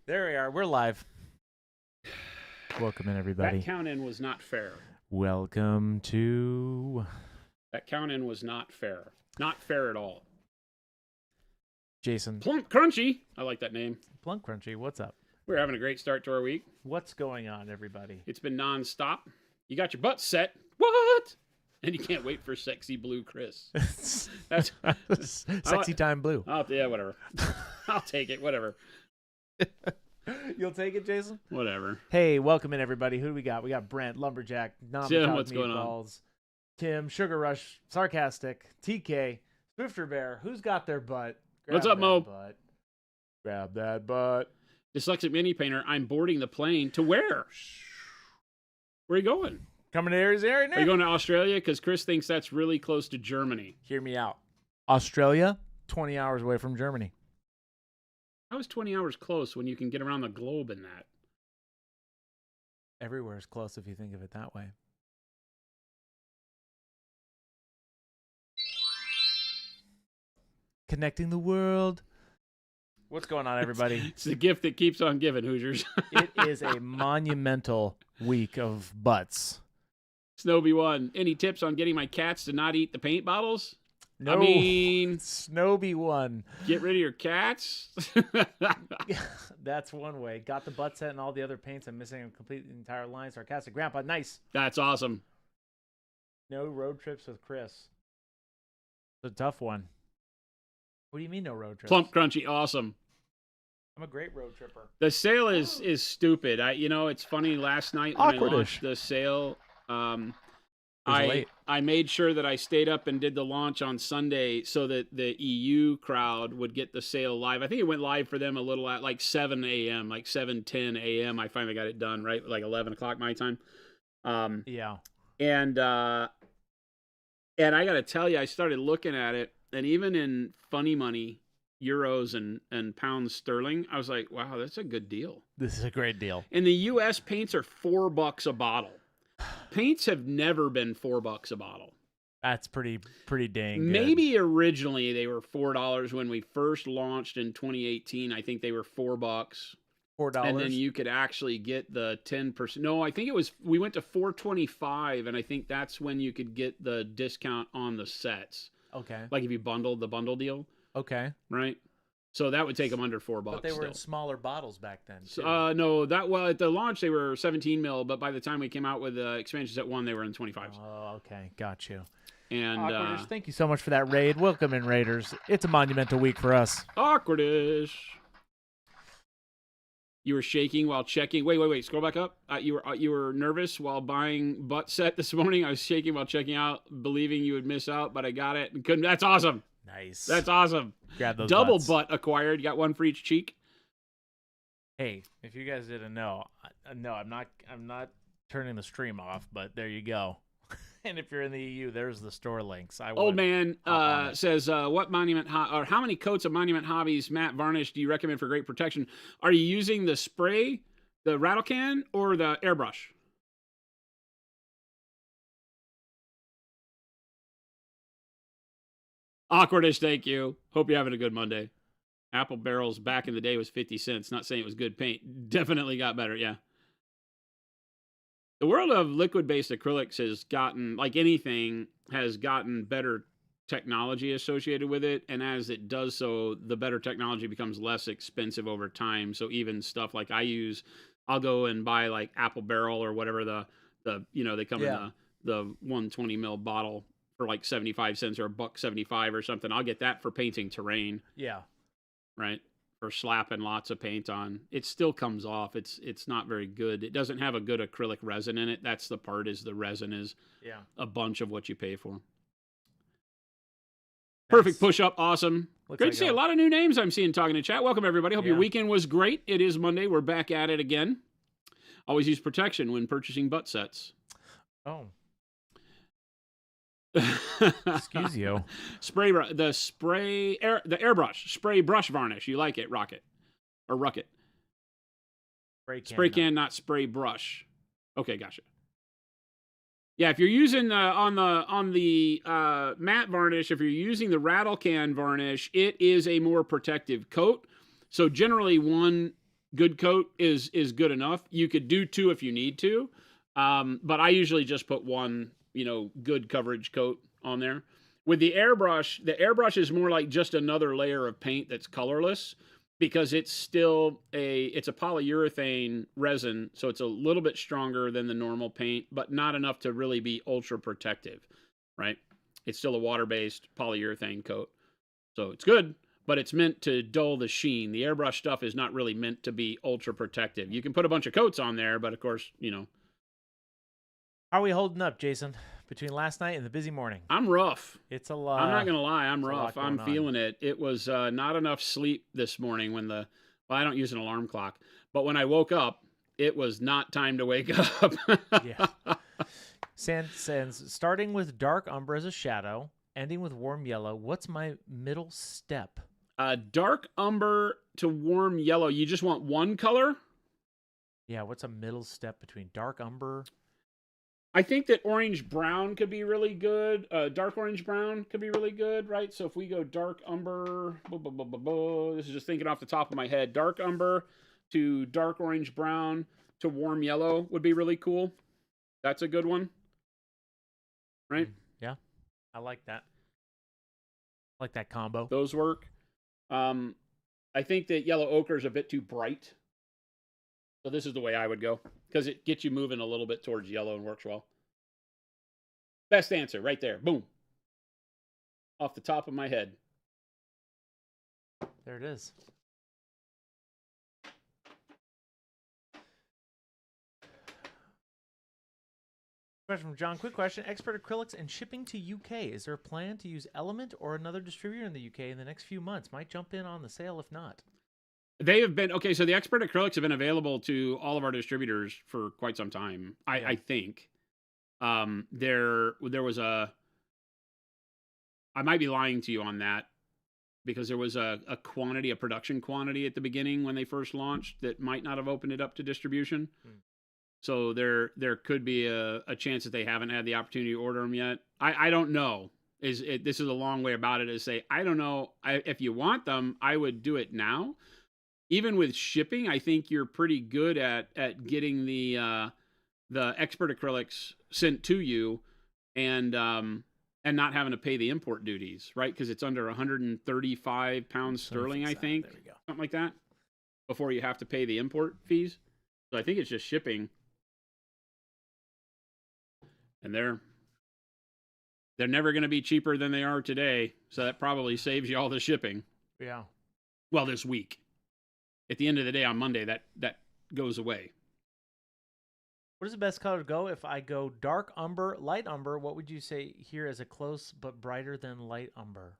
There we are. We're live. Welcome in, everybody. That count-in was not fair. Welcome to That count-in was not fair. Not fair at all. Jason Plunk Crunchy. I like that name. Plunk Crunchy. What's up? We're having a great start to our week. What's going on, everybody? It's been nonstop. You got your butt set. What? And you can't wait for Sexy Blue Chris. That's Sexy Time Blue. yeah, whatever. I'll take it. Whatever. You'll take it, Jason? Whatever. Hey, welcome in, everybody. Who do we got? We got Brent, Lumberjack, Tim, what's going on? Tim, Sugar Rush, Sarcastic, TK, Swifter Bear. Who's got their butt? What's up, Mo? Butt. Grab that butt. Dyslexic Mini Painter. I'm boarding the plane to where? Where are you going? Coming to Arizona. Are you going to Australia? Because Chris thinks that's really close to Germany. Hear me out. Australia, 20 hours away from Germany. How is 20 hours close when you can get around the globe in that? Everywhere is close if you think of it that way. Connecting the world. What's going on, everybody? It's the gift that keeps on giving, Hoosiers. It is a monumental week of butts. Snowby one. Any tips on getting my cats to not eat the paint bottles? No, I mean, Snowby one. get rid of your cats. That's one way. Got the butt set and all the other paints. I'm missing a complete entire line. Sarcastic Grandpa. Nice. That's awesome. No road trips with Chris. It's a tough one. What do you mean no road trips? Plump Crunchy. Awesome. I'm a great road tripper. The sale is stupid. It's funny. Last night when I launched the sale, I made sure that I stayed up and did the launch on Sunday so that the EU crowd would get the sale live. I think it went live for them a little at like 7 a.m., like 7:10 a.m. I finally got it done, right? Like 11 o'clock my time. Yeah. And I got to tell you, I started looking at it, and even in funny money, euros and pounds sterling, I was like, wow, that's a good deal. This is a great deal. In the U.S., paints are $4 a bottle. Paints have never been $4 a bottle. That's pretty dang good. Maybe originally they were $4 when we first launched in 2018. I think they were $4. $4. And then you could actually get the 10%. No, I think we went to $4.25, and I think that's when you could get the discount on the sets. Okay. Like if you bundled the bundle deal. Okay. Right? So that would take them under $4. But they were still. in smaller bottles back then. Too. No, at the launch they were 17 mil, but by the time we came out with expansion set 1, they were in 25s. Oh, okay, got you. And Awkwarders, thank you so much for that raid. Welcome in, Raiders. It's a monumental week for us. Awkwardish. You were shaking while checking. Wait. Scroll back up. You were nervous while buying butt set this morning. I was shaking while checking out, believing you would miss out, but I got it and couldn't. That's awesome. Nice. That's awesome. Grab those Double butts. butt acquired. You got one for each cheek. Hey, if you guys didn't know, no, I'm not turning the stream off, but there you go. And if you're in the EU, there's the store links. Old man says, "What monument or how many coats of Monument Hobbies matte varnish do you recommend for great protection? Are you using the spray, the rattle can, or the airbrush?" Awkwardish, thank you. Hope you're having a good Monday. Apple Barrels back in the day was 50 cents. Not saying it was good paint. Definitely got better, yeah. The world of liquid-based acrylics has gotten, like anything, has gotten better technology associated with it. And as it does so, the better technology becomes less expensive over time. So even stuff like I'll go and buy like Apple Barrel or whatever they come in the 120 mil bottle for like 75 cents or $1.75 or something. I'll get that for painting terrain. Yeah. Right. For slapping lots of paint on. It still comes off. It's not very good. It doesn't have a good acrylic resin in it. That's the part, is the resin is a bunch of what you pay for. Nice. Perfect push-up. Awesome. Great to see a lot of new names I'm seeing talking in chat. Welcome, everybody. Hope your weekend was great. It is Monday. We're back at it again. Always use protection when purchasing butt sets. Oh. Excuse you. The airbrush spray brush varnish. You like it? Rocket or Rucket? Spray can, not spray brush. Okay, gotcha. Yeah, if you're using on the matte varnish, if you're using the rattle can varnish, it is a more protective coat. So generally, one good coat is good enough. You could do 2 if you need to, but I usually just put 1, good coverage coat on there. With the airbrush is more like just another layer of paint that's colorless, because it's still it's a polyurethane resin, so it's a little bit stronger than the normal paint, but not enough to really be ultra protective, right? It's still a water-based polyurethane coat. So it's good, but it's meant to dull the sheen. The airbrush stuff is not really meant to be ultra protective. You can put a bunch of coats on there, but of course, How are we holding up, Jason, between last night and the busy morning? I'm rough. It's a lot. I'm not going to lie. I'm it's a rough. lot I'm going on. feeling it. It was not enough sleep this morning well, I don't use an alarm clock, but when I woke up, it was not time to wake up. Yeah. Sans, starting with dark umber as a shadow, ending with warm yellow, what's my middle step? Dark umber to warm yellow. You just want one color? Yeah, what's a middle step between dark umber? I think that orange brown could be really good. Dark orange brown could be really good, right? So if we go dark umber, this is just thinking off the top of my head. Dark umber to dark orange brown to warm yellow would be really cool. That's a good one, right? Yeah, I like that. I like that combo. Those work. I think that yellow ochre is a bit too bright. So this is the way I would go, because it gets you moving a little bit towards yellow and works well. Best answer right there. Boom. Off the top of my head. There it is. Question from John. Quick question. Expert acrylics and shipping to UK. Is there a plan to use Element or another distributor in the UK in the next few months? Might jump in on the sale if not. They have been, okay, so the expert acrylics have been available to all of our distributors for quite some time, I think. There was I might be lying to you on that, because there was a production quantity at the beginning when they first launched that might not have opened it up to distribution. So there could be a chance that they haven't had the opportunity to order them yet. I don't know. This is a long way about it to say, I don't know. If you want them, I would do it now. Even with shipping, I think you're pretty good at getting the expert acrylics sent to you, and not having to pay the import duties, right? Because it's under 135 pounds sterling, I think, there we go. something like that, before you have to pay the import fees. So I think it's just shipping, and they're never going to be cheaper than they are today. So that probably saves you all the shipping. Yeah. Well, this week. At the end of the day on Monday, that goes away. What is the best color to go? If I go dark umber, light umber, what would you say here as a close but brighter than light umber?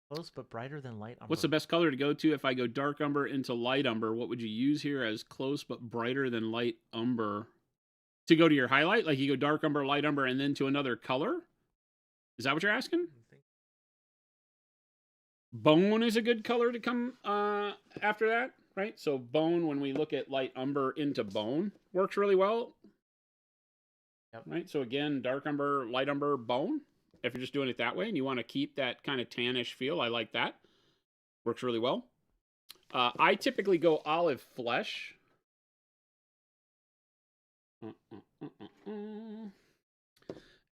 Close but brighter than light umber. What's the best color to go to if I go dark umber into light umber? What would you use here as close but brighter than light umber? To go to your highlight? Like you go dark umber, light umber, and then to another color? Is that what you're asking? Bone is a good color to come after that, right? So bone, when we look at light umber into bone, works really well. Yep. Right? So again, dark umber, light umber, bone. If you're just doing it that way and you want to keep that kind of tannish feel, I like that. Works really well. I typically go olive flesh.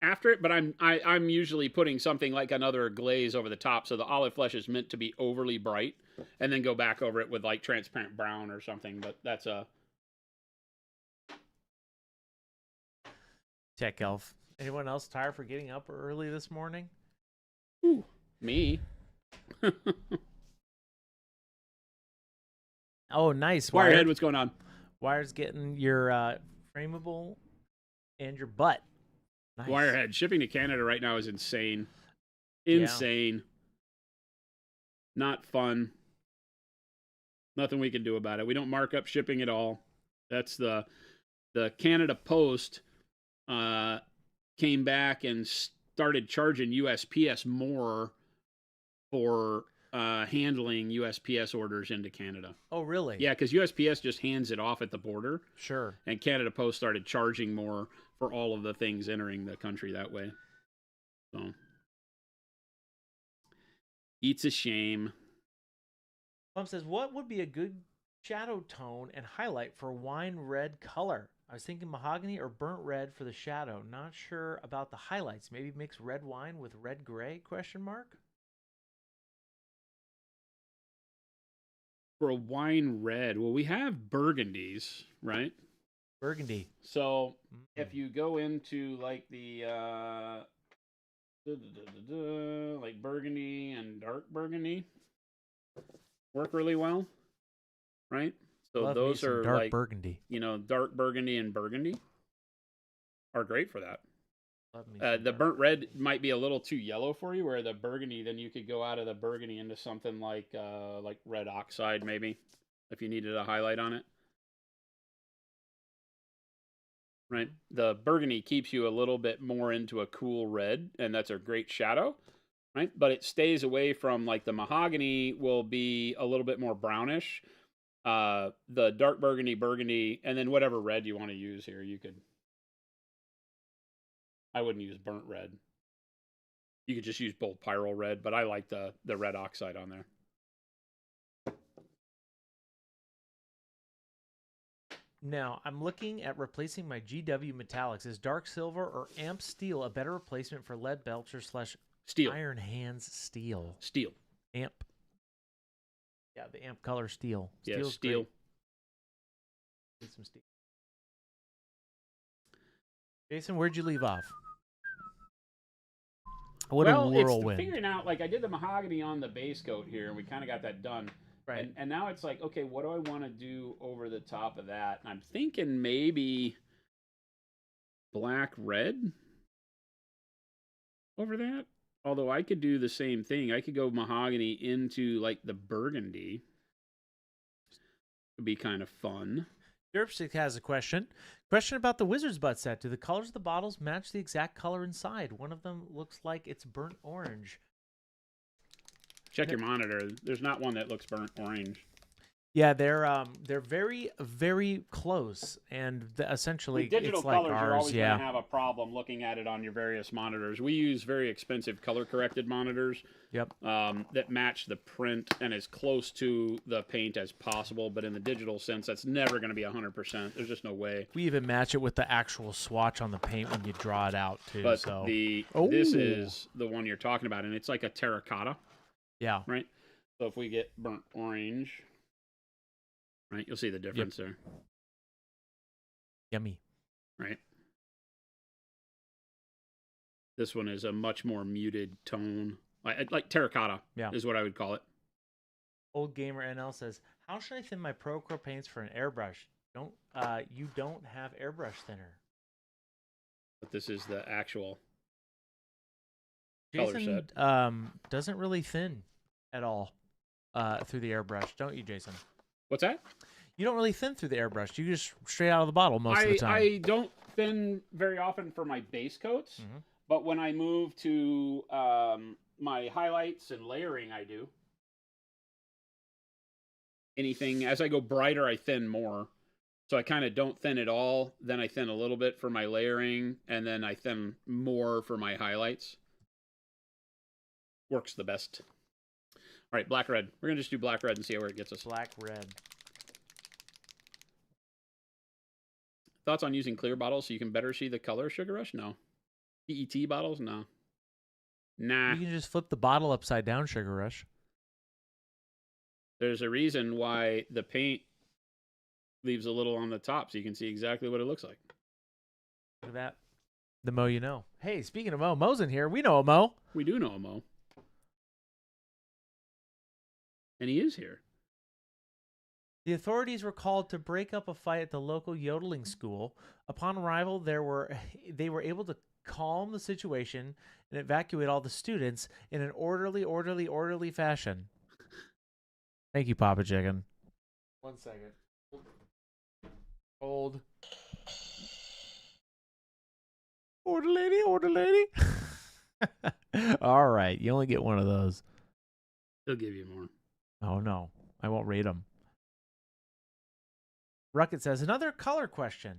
After it, but I'm usually putting something like another glaze over the top, so the olive flesh is meant to be overly bright, and then go back over it with like transparent brown or something. But that's a Tech Elf. Anyone else tired for getting up early this morning? Ooh, me. Oh, nice. Wirehead, what's going on? Wire's getting your frameable and your butt. Nice. Wirehead, shipping to Canada right now is insane. Insane. Yeah. Not fun. Nothing we can do about it. We don't mark up shipping at all. That's the Canada Post came back and started charging USPS more for handling USPS orders into Canada. Oh, really? Yeah, because USPS just hands it off at the border. Sure. And Canada Post started charging more for all of the things entering the country that way. So, it's a shame. Plum says, what would be a good shadow tone and highlight for wine red color. I was thinking mahogany or burnt red for the shadow. Not sure about the highlights. Maybe mix red wine with red gray? Question mark. For a wine red, well, we have burgundies, right? Burgundy. So if you go into like the like burgundy and dark burgundy, work really well, right? So Love me those some are dark like, burgundy. dark burgundy and burgundy are great for that. Love me The burnt red might be a little too yellow for you, where the burgundy, then you could go out of the burgundy into something like red oxide, maybe, if you needed a highlight on it. Right? The burgundy keeps you a little bit more into a cool red, and that's a great shadow, right? But it stays away from, like, the mahogany will be a little bit more brownish. The dark burgundy, and then whatever red you want to use here, you could. I wouldn't use burnt red. You could just use both pyro red, but I like the red oxide on there. Now, I'm looking at replacing my GW metallics. Is dark silver or amp steel a better replacement for lead belcher / Steel. Iron Hands steel? Steel. Amp. Yeah, the amp color steel. Yeah, steel. Great. Need some steel. Jason, where'd you leave off? What a whirlwind. It's figuring out, like, I did the mahogany on the base coat here, and we kind of got that done. Right. And now it's like, okay, what do I want to do over the top of that? And I'm thinking maybe black red over that. Although I could do the same thing. I could go mahogany into, like, the burgundy. It'd be kind of fun. Derpstick has a question. Question about the Wizard's Butt set. Do the colors of the bottles match the exact color inside? One of them looks like it's burnt orange. Check your monitor. There's not one that looks burnt orange. Yeah, they're very, very close, and essentially With digital it's like colors, ours. you're always going to have a problem looking at it on your various monitors. We use very expensive color-corrected monitors. Yep. That match the print and as close to the paint as possible. But in the digital sense, that's never going to be 100%. There's just no way. We even match it with the actual swatch on the paint when you draw it out too. But so this is the one you're talking about, and it's like a terracotta. Yeah. Right. So if we get burnt orange, right, you'll see the difference there. Yummy. Right. This one is a much more muted tone. Like terracotta is what I would call it. Old Gamer NL says, how should I thin my Procro paints for an airbrush? You don't have airbrush thinner. But this is the actual color Jason set. Doesn't really thin at all through the airbrush, don't you, Jason? What's that? You don't really thin through the airbrush. You just straight out of the bottle most of the time. I don't thin very often for my base coats, but when I move to my highlights and layering, I do. Anything, as I go brighter, I thin more. So I kind of don't thin at all. Then I thin a little bit for my layering, and then I thin more for my highlights. Works the best. All right, black red. We're going to just do black red and see where it gets us. Black red. Thoughts on using clear bottles so you can better see the color, Sugar Rush? No. PET bottles? No. Nah. You can just flip the bottle upside down, Sugar Rush. There's a reason why the paint leaves a little on the top so you can see exactly what it looks like. Look at that. The Mo you know. Hey, speaking of Mo, Mo's in here. We know a Mo. We do know a Mo. And he is here. The authorities were called to break up a fight at the local yodeling school. Upon arrival, they were able to calm the situation and evacuate all the students in an orderly fashion. Thank you, Papa Chicken. 1 second. Hold. Order lady. All right, you only get one of those. He'll give you more. Oh, no. I won't rate them. Ruckett says, another color question.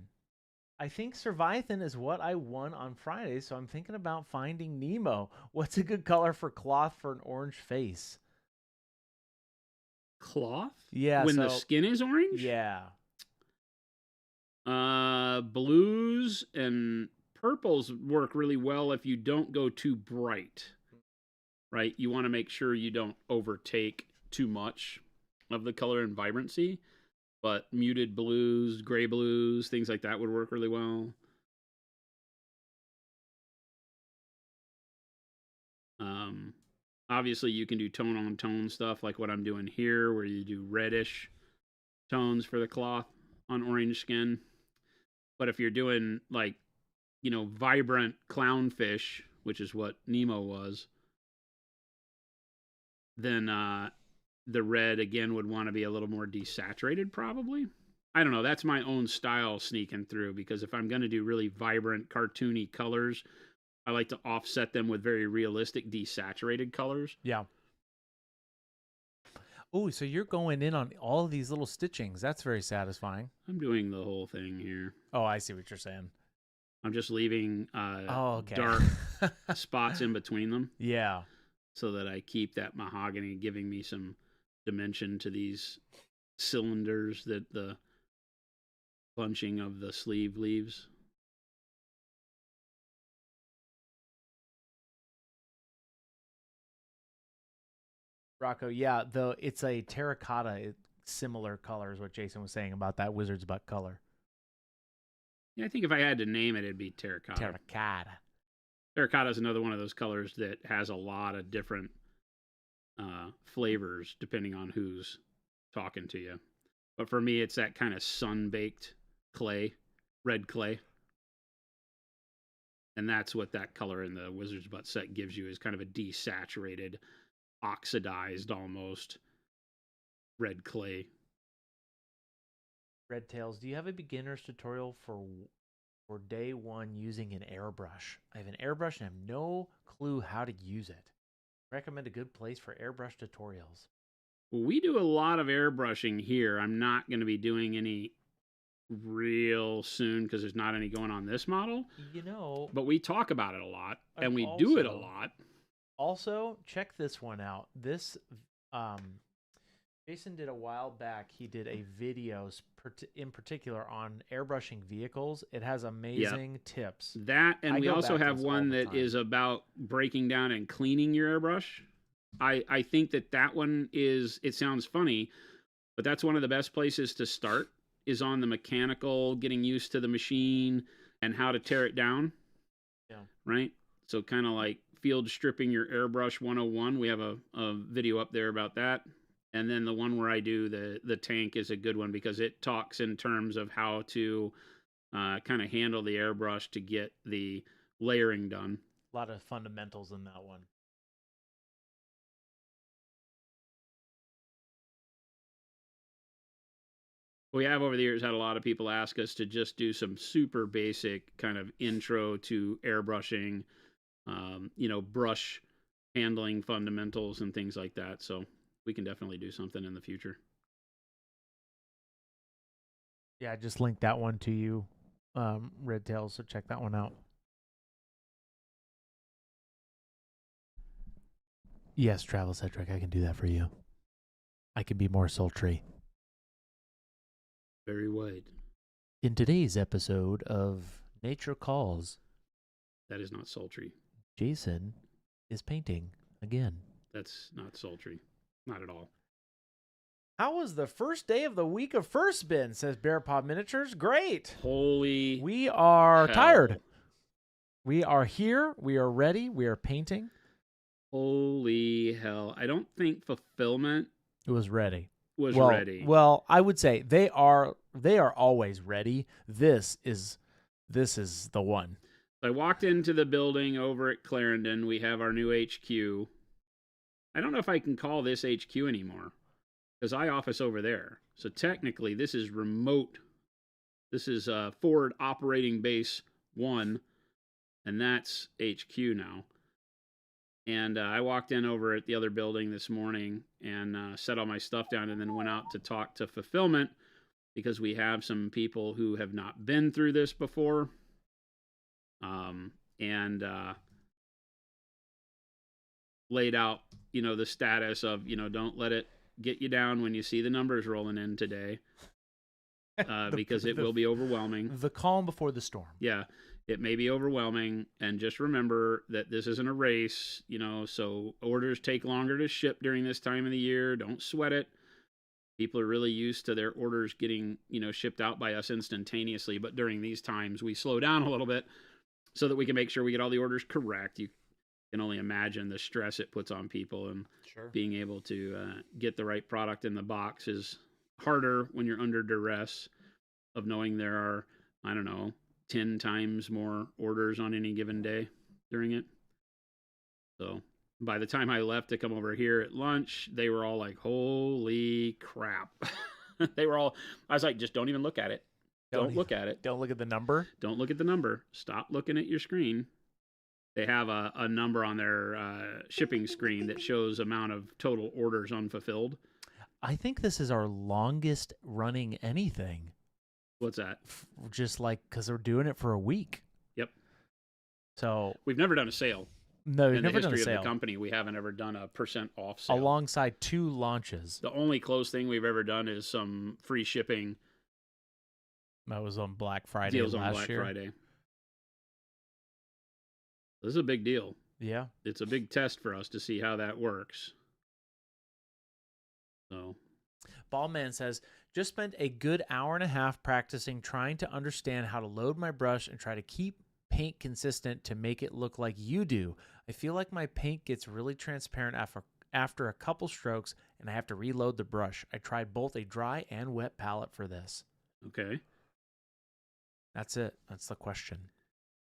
I think Survithan is what I won on Friday, so I'm thinking about finding Nemo. What's a good color for cloth for an orange face? cloth? Yeah, When the so skin is orange? yeah. Blues and purples work really well if you don't go too bright, right? You want to make sure you don't overtake too much of the color and vibrancy, but muted blues, gray blues, things like that would work really well. Obviously, you can do tone on tone stuff like what I'm doing here, where you do reddish tones for the cloth on orange skin. But if you're doing like, vibrant clownfish, which is what Nemo was, then the red again would want to be a little more desaturated, probably. I don't know. That's my own style sneaking through, because if I'm going to do really vibrant, cartoony colors, I like to offset them with very realistic, desaturated colors. Yeah. Oh, so you're going in on all of these little stitchings. That's very satisfying. I'm doing the whole thing here. Oh, I see what you're saying. I'm just leaving Okay. dark spots in between them. Yeah. So that I keep that mahogany giving me some dimension to these cylinders that the bunching of the sleeve leaves. Rocco, yeah, though it's a terracotta, similar color is what Jason was saying about that wizard's butt color. Yeah, I think if I had to name it, it'd be terracotta. Terracotta. Terracotta is another one of those colors that has a lot of different flavors depending on who's talking to you. But for me, it's that kind of sun-baked clay, red clay. And that's what that color in the Wizard's Butt set gives you, is kind of a desaturated, oxidized almost red clay. Red Tails, do you have a beginner's tutorial for day one using an airbrush? I have an airbrush and I have no clue how to use it. Recommend a good place for airbrush tutorials. Well, we do a lot of airbrushing here. I'm not going to be doing any real soon because there's not any going on this model. But we talk about it a lot, and we do it a lot. Also, check this one out. This Jason did a while back. He did a video in particular on airbrushing vehicles. It has amazing tips. That, and we also have one that is about breaking down and cleaning your airbrush. I think that one is, it sounds funny, but that's one of the best places to start, is on the mechanical, getting used to the machine and how to tear it down. Yeah. Right? So kind of like field stripping your airbrush 101. We have a video up there about that. And then the one where I do the tank is a good one, because it talks in terms of how to kind of handle the airbrush to get the layering done. A lot of fundamentals in that one. We have over the years had a lot of people ask us to just do some super basic kind of intro to airbrushing, brush handling fundamentals and things like that. So we can definitely do something in the future. Yeah, I just linked that one to you, Red Tails, so check that one out. Yes, Travel Cedric, I can do that for you. I can be more sultry. Very white. In today's episode of Nature Calls, that is not sultry. Jason is painting again. That's not sultry. Not at all. How was the first day of the week of first been, says Bear Paw Miniatures. Great. Holy We are hell. tired. We are here. We are ready. We are painting. Holy hell. I don't think fulfillment was ready. Ready. Well, I would say they are always ready. This is the one. I walked into the building over at Clarendon. We have our new HQ. I don't know if I can call this HQ anymore, because I office over there. So technically, this is remote. This is Forward Operating Base 1, and that's HQ now. And I walked in over at the other building this morning and set all my stuff down, and then went out to talk to fulfillment, because we have some people who have not been through this before. And laid out, the status of, don't let it get you down when you see the numbers rolling in today, because it will be overwhelming. The calm before the storm. Yeah, it may be overwhelming, and just remember that this isn't a race, so orders take longer to ship during this time of the year. Don't sweat it. People are really used to their orders getting, shipped out by us instantaneously, but during these times we slow down a little bit so that we can make sure we get all the orders correct. You can only imagine the stress it puts on people, and being able to get the right product in the box is harder when you're under duress of knowing there are, 10 times more orders on any given day during it. So by the time I left to come over here at lunch, they were all like, holy crap. I was like, just don't even look at it. Don't look at it. Don't look at the number. Don't look at the number. Stop looking at your screen. They have a number on their shipping screen that shows amount of total orders unfulfilled. I think this is our longest running anything. What's that? Just like, because we're doing it for a week. Yep. So we've never done a sale. No, we've never done a sale. In the history of the company, we haven't ever done a % off sale. Alongside 2 launches. The only close thing we've ever done is some free shipping. That was on Black Friday deals last on Black year. Friday. This is a big deal. Yeah. It's a big test for us to see how that works. So, Ballman says, just spent a good hour and a half practicing trying to understand how to load my brush and try to keep paint consistent to make it look like you do. I feel like my paint gets really transparent after a couple strokes and I have to reload the brush. I tried both a dry and wet palette for this. Okay. That's it. That's the question.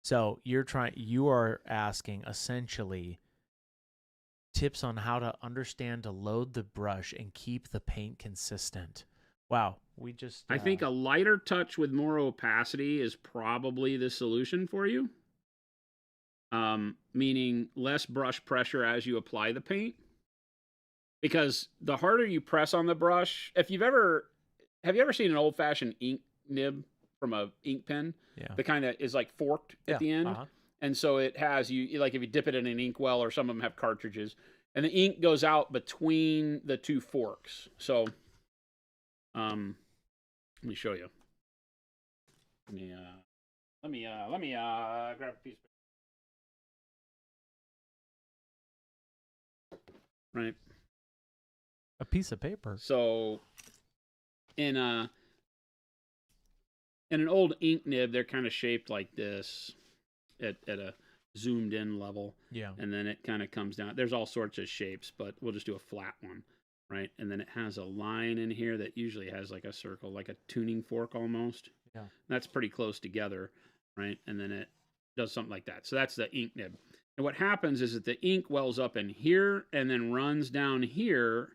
So you are asking essentially tips on how to understand to load the brush and keep the paint consistent. Wow. I think a lighter touch with more opacity is probably the solution for you. Meaning less brush pressure as you apply the paint. Because the harder you press on the brush, have you ever seen an old-fashioned ink nib from a ink pen? Yeah. The kind that is like forked at the end. And so it has, you like if you dip it in an ink well, or some of them have cartridges, and the ink goes out between the 2 forks. So let me show you. Let me grab a piece of paper. Right. A piece of paper. So in an old ink nib, they're kind of shaped like this at a zoomed in level. Yeah. And then it kind of comes down. There's all sorts of shapes, but we'll just do a flat one. Right, and then it has a line in here that usually has like a circle, like a tuning fork almost. Yeah, that's pretty close together, right? And then it does something like that. So that's the ink nib. And what happens is that the ink wells up in here and then runs down here,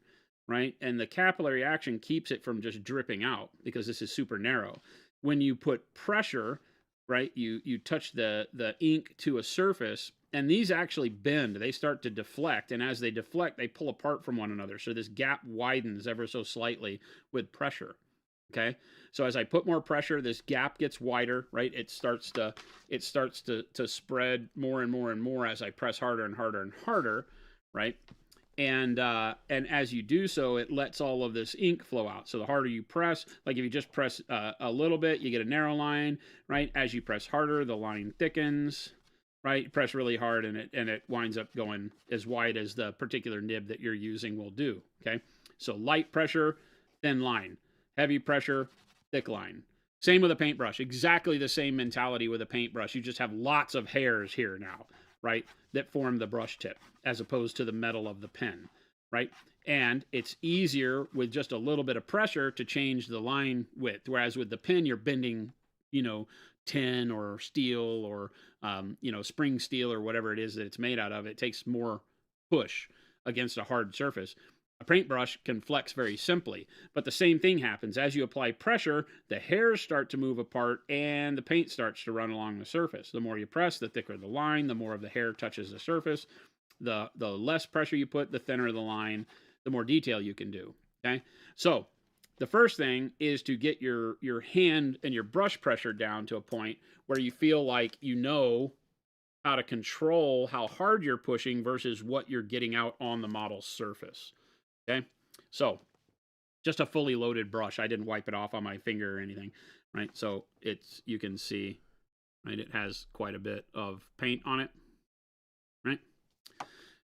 right? And the capillary action keeps it from just dripping out because this is super narrow. When you put pressure, right, you touch the ink to a surface, and these actually bend. They start to deflect, and as they deflect, they pull apart from one another. So this gap widens ever so slightly with pressure. Okay, so as I put more pressure, this gap gets wider, right? It starts to spread more and more and more as I press harder and harder and harder, right? And as you do so, it lets all of this ink flow out. So the harder you press, like if you just press a little bit, you get a narrow line, right? As you press harder, the line thickens. Right, you press really hard, and it winds up going as wide as the particular nib that you're using will do. Okay, so light pressure, thin line. Heavy pressure, thick line. Same with a paintbrush. Exactly the same mentality with a paintbrush. You just have lots of hairs here now, right, that form the brush tip as opposed to the metal of the pen, right? And it's easier with just a little bit of pressure to change the line width, whereas with the pen you're bending, tin or steel or spring steel or whatever it is that it's made out of. It takes more push against a hard surface. A paintbrush can flex very simply, but the same thing happens. As you apply pressure, the hairs start to move apart and the paint starts to run along the surface. The more you press, the thicker the line, the more of the hair touches the surface. The less pressure you put, the thinner the line, the more detail you can do. Okay, so the first thing is to get your hand and your brush pressure down to a point where you feel like you know how to control how hard you're pushing versus what you're getting out on the model's surface. Okay? So just a fully loaded brush. I didn't wipe it off on my finger or anything, right? So you can see, right, it has quite a bit of paint on it, right?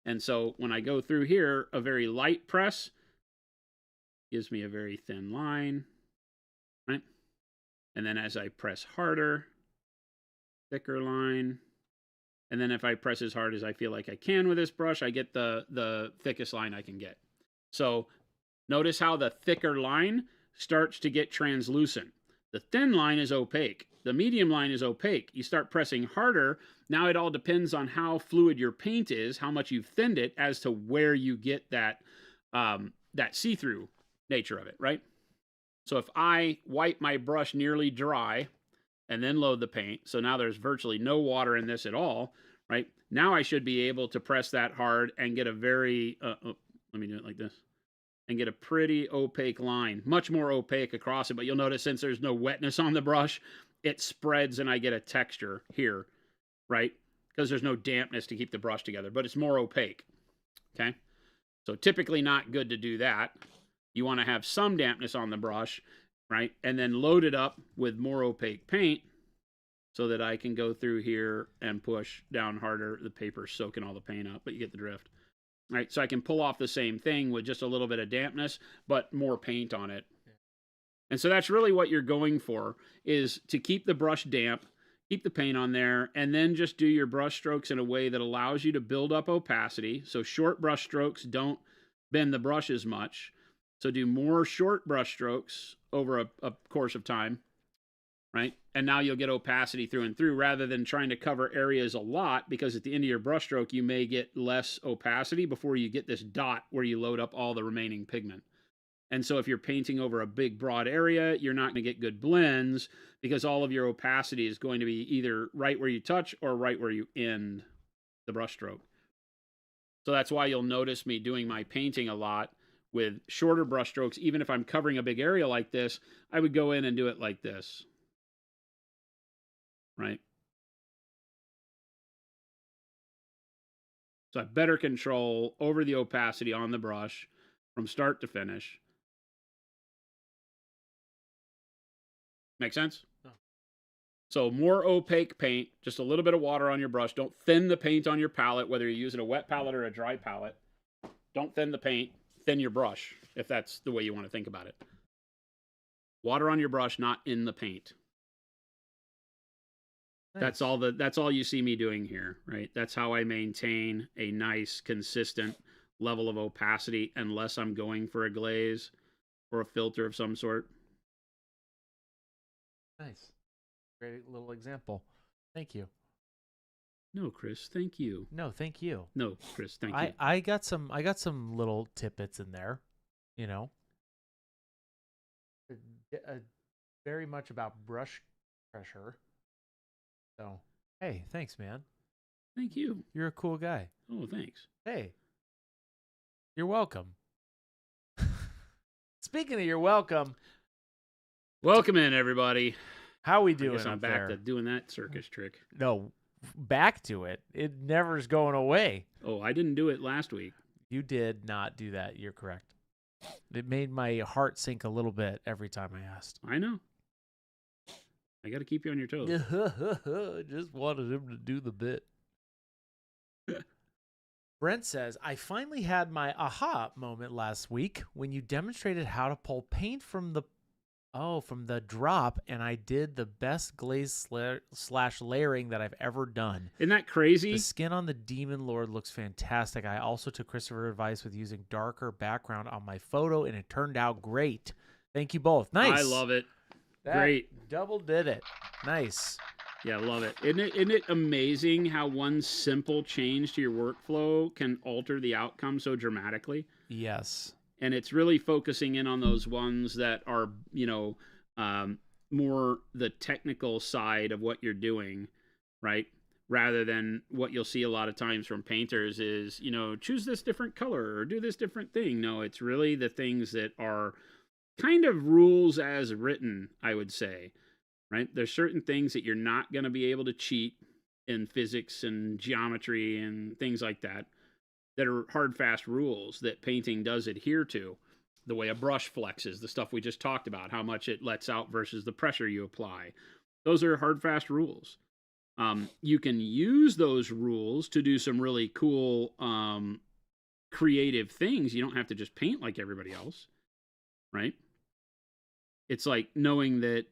And so when I go through here, a very light press gives me a very thin line, right? And then as I press harder, thicker line. And then if I press as hard as I feel like I can with this brush, I get the thickest line I can get. So notice how the thicker line starts to get translucent. The thin line is opaque. The medium line is opaque. You start pressing harder. Now it all depends on how fluid your paint is, how much you've thinned it, as to where you get that see-through nature of it, right? So if I wipe my brush nearly dry and then load the paint, so now there's virtually no water in this at all, right? Now I should be able to press that hard and get a very, let me do it like this, and get a pretty opaque line, much more opaque across it. But you'll notice since there's no wetness on the brush, it spreads and I get a texture here, right? Because there's no dampness to keep the brush together, but it's more opaque, okay? So typically not good to do that. You want to have some dampness on the brush, right? And then load it up with more opaque paint so that I can go through here and push down harder. The paper's soaking all the paint up, but you get the drift. Right, so I can pull off the same thing with just a little bit of dampness, but more paint on it. And so that's really what you're going for, is to keep the brush damp, keep the paint on there, and then just do your brush strokes in a way that allows you to build up opacity. So short brush strokes don't bend the brush as much. So do more short brush strokes over a course of time, right? And now you'll get opacity through and through rather than trying to cover areas a lot, because at the end of your brush stroke, you may get less opacity before you get this dot where you load up all the remaining pigment. And so if you're painting over a big, broad area, you're not going to get good blends because all of your opacity is going to be either right where you touch or right where you end the brush stroke. So that's why you'll notice me doing my painting a lot with shorter brush strokes. Even if I'm covering a big area like this, I would go in and do it like this. Right? So I have better control over the opacity on the brush from start to finish. Make sense? No. So more opaque paint, just a little bit of water on your brush. Don't thin the paint on your palette, whether you're using a wet palette or a dry palette. Don't thin the paint, thin your brush, if that's the way you want to think about it. Water on your brush, not in the paint. Nice. That's all you see me doing here, right? That's how I maintain a nice, consistent level of opacity unless I'm going for a glaze or a filter of some sort. Nice. Great little example. Thank you. No, Chris, thank you. No, thank you. No, Chris, thank you. I got some little tidbits in there, you know. Very much about brush pressure. So, hey, thanks, man. Thank you. You're a cool guy. Oh, thanks. Hey, you're welcome. Speaking of you're welcome. Welcome in, everybody. How we doing? I guess I'm back to doing that circus trick. No, back to it. It never's going away. Oh, I didn't do it last week. You did not do that. You're correct. It made my heart sink a little bit every time I asked. I know. I got to keep you on your toes. I just wanted him to do the bit. Brent says, I finally had my aha moment last week when you demonstrated how to pull paint from the drop, and I did the best glaze slash layering that I've ever done. Isn't that crazy? The skin on the Demon Lord looks fantastic. I also took Christopher's advice with using darker background on my photo, and it turned out great. Thank you both. Nice. I love it. That great. Double did it. Nice. Yeah, I love it. Isn't it amazing how one simple change to your workflow can alter the outcome so dramatically? Yes. And it's really focusing in on those ones that are, more the technical side of what you're doing, right? Rather than what you'll see a lot of times from painters is, choose this different color or do this different thing. No, it's really the things that are kind of rules as written, I would say, right? There's certain things that you're not going to be able to cheat in physics and geometry and things like that are hard, fast rules that painting does adhere to. the way a brush flexes, the stuff we just talked about, how much it lets out versus the pressure you apply. Those are hard, fast rules. You can use those rules to do some really cool, creative things. You don't have to just paint like everybody else, right? It's like knowing that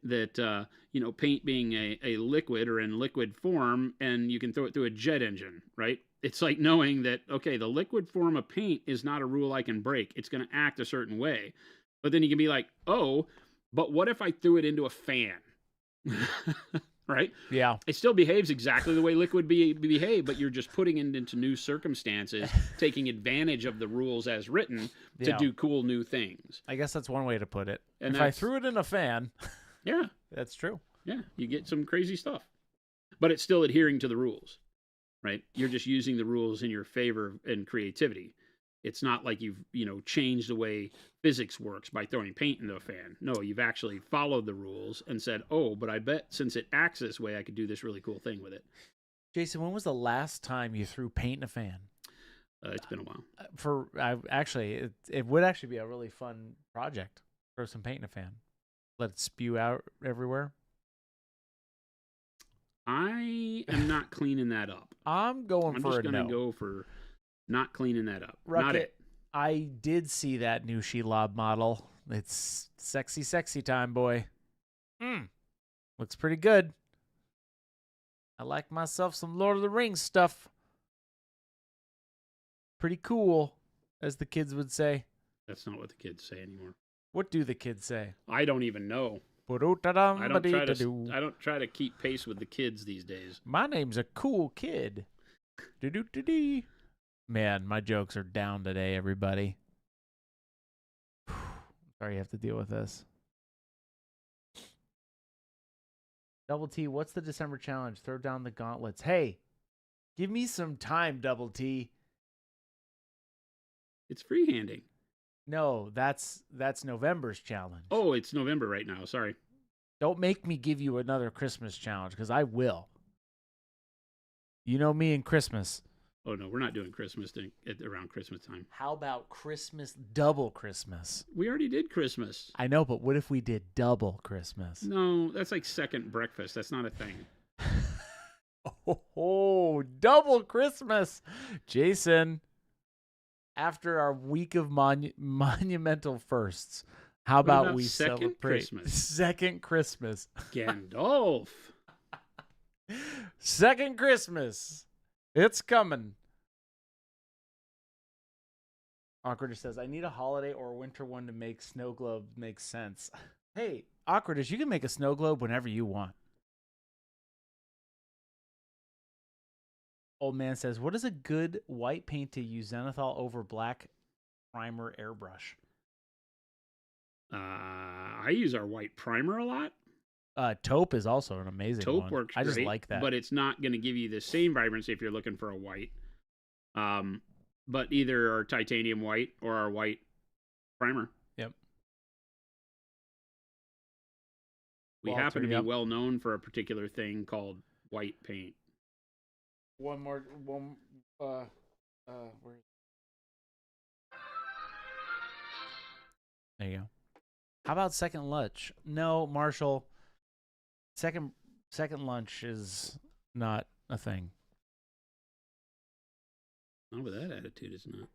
paint being a liquid or in liquid form, and you can throw it through a jet engine, right? It's like knowing that, okay, the liquid form of paint is not a rule I can break. It's going to act a certain way. But then you can be like, oh, but what if I threw it into a fan? Right? Yeah. It still behaves exactly the way liquid behave, but you're just putting it into new circumstances, taking advantage of the rules as written to do cool new things. I guess that's one way to put it. And if I threw it in a fan, yeah, that's true. Yeah, you get some crazy stuff. But it's still adhering to the rules, right? You're just using the rules in your favor and creativity. It's not like you've, changed the way physics works by throwing paint into a fan. No, you've actually followed the rules and said, oh, but I bet since it acts this way, I could do this really cool thing with it. Jason, when was the last time you threw paint in a fan? It's been a while. It would actually be a really fun project. Throw some paint in a fan. Let it spew out everywhere. I am not cleaning that up. I'm just going to go for not cleaning that up. Rocket, not it. I did see that new Shelob model. It's sexy time, boy. Looks pretty good. I like myself some Lord of the Rings stuff. Pretty cool, as the kids would say. That's not what the kids say anymore. What do the kids say? I don't even know. I don't try to keep pace with the kids these days. My name's a cool kid. Man, my jokes are down today, everybody. Sorry you have to deal with this. Double T, what's the December challenge? Throw down the gauntlets. Hey, give me some time, Double T. It's freehanding. No, that's November's challenge. Oh, it's November right now. Sorry. Don't make me give you another Christmas challenge, because I will. You know me and Christmas. Oh, no, we're not doing Christmas around Christmas time. How about Christmas, double Christmas? We already did Christmas. I know, but what if we did double Christmas? No, that's like second breakfast. That's not a thing. Oh, double Christmas. Jason, after our week of monumental firsts, how about we celebrate Christmas? Second Christmas? Gandalf. Second Christmas. It's coming. Awkward says, I need a holiday or a winter one to make snow globe make sense. Hey, Awkward, you can make a snow globe whenever you want. Old man says, what is a good white paint to use zenithal over black primer airbrush? I use our white primer a lot. Taupe is also an amazing one. Taupe works I just great, like that. But it's not going to give you the same vibrancy if you're looking for a white. But either our titanium white or our white primer. Yep. We happen to be well known for a particular thing called white paint. Where there you go. How about second lunch? No, Marshall. Second lunch is not a thing. Not with that attitude, it's not.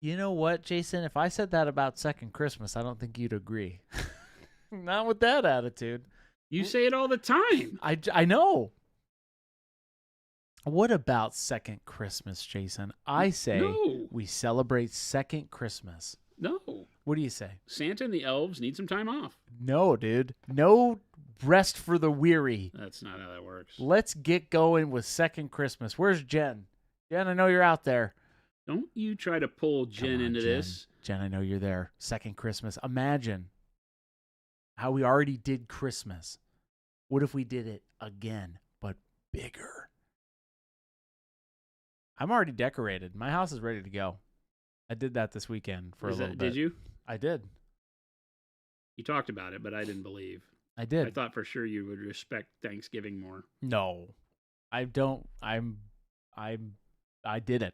You know what, Jason? If I said that about second Christmas, I don't think you'd agree. Not with that attitude. You say it all the time. I know. What about second Christmas, Jason? I say we celebrate second Christmas. No. What do you say? Santa and the elves need some time off. No, dude. No rest for the weary. That's not how that works. Let's get going with second Christmas. Where's Jen? Jen, I know you're out there. Don't you try to pull Jen into this. Jen, I know you're there. Second Christmas. Imagine how we already did Christmas. What if we did it again, but bigger? I'm already decorated. My house is ready to go. I did that this weekend for a little bit. Did you? I did. You talked about it, but I didn't believe. I did. I thought for sure you would respect Thanksgiving more. No. I don't. I did it.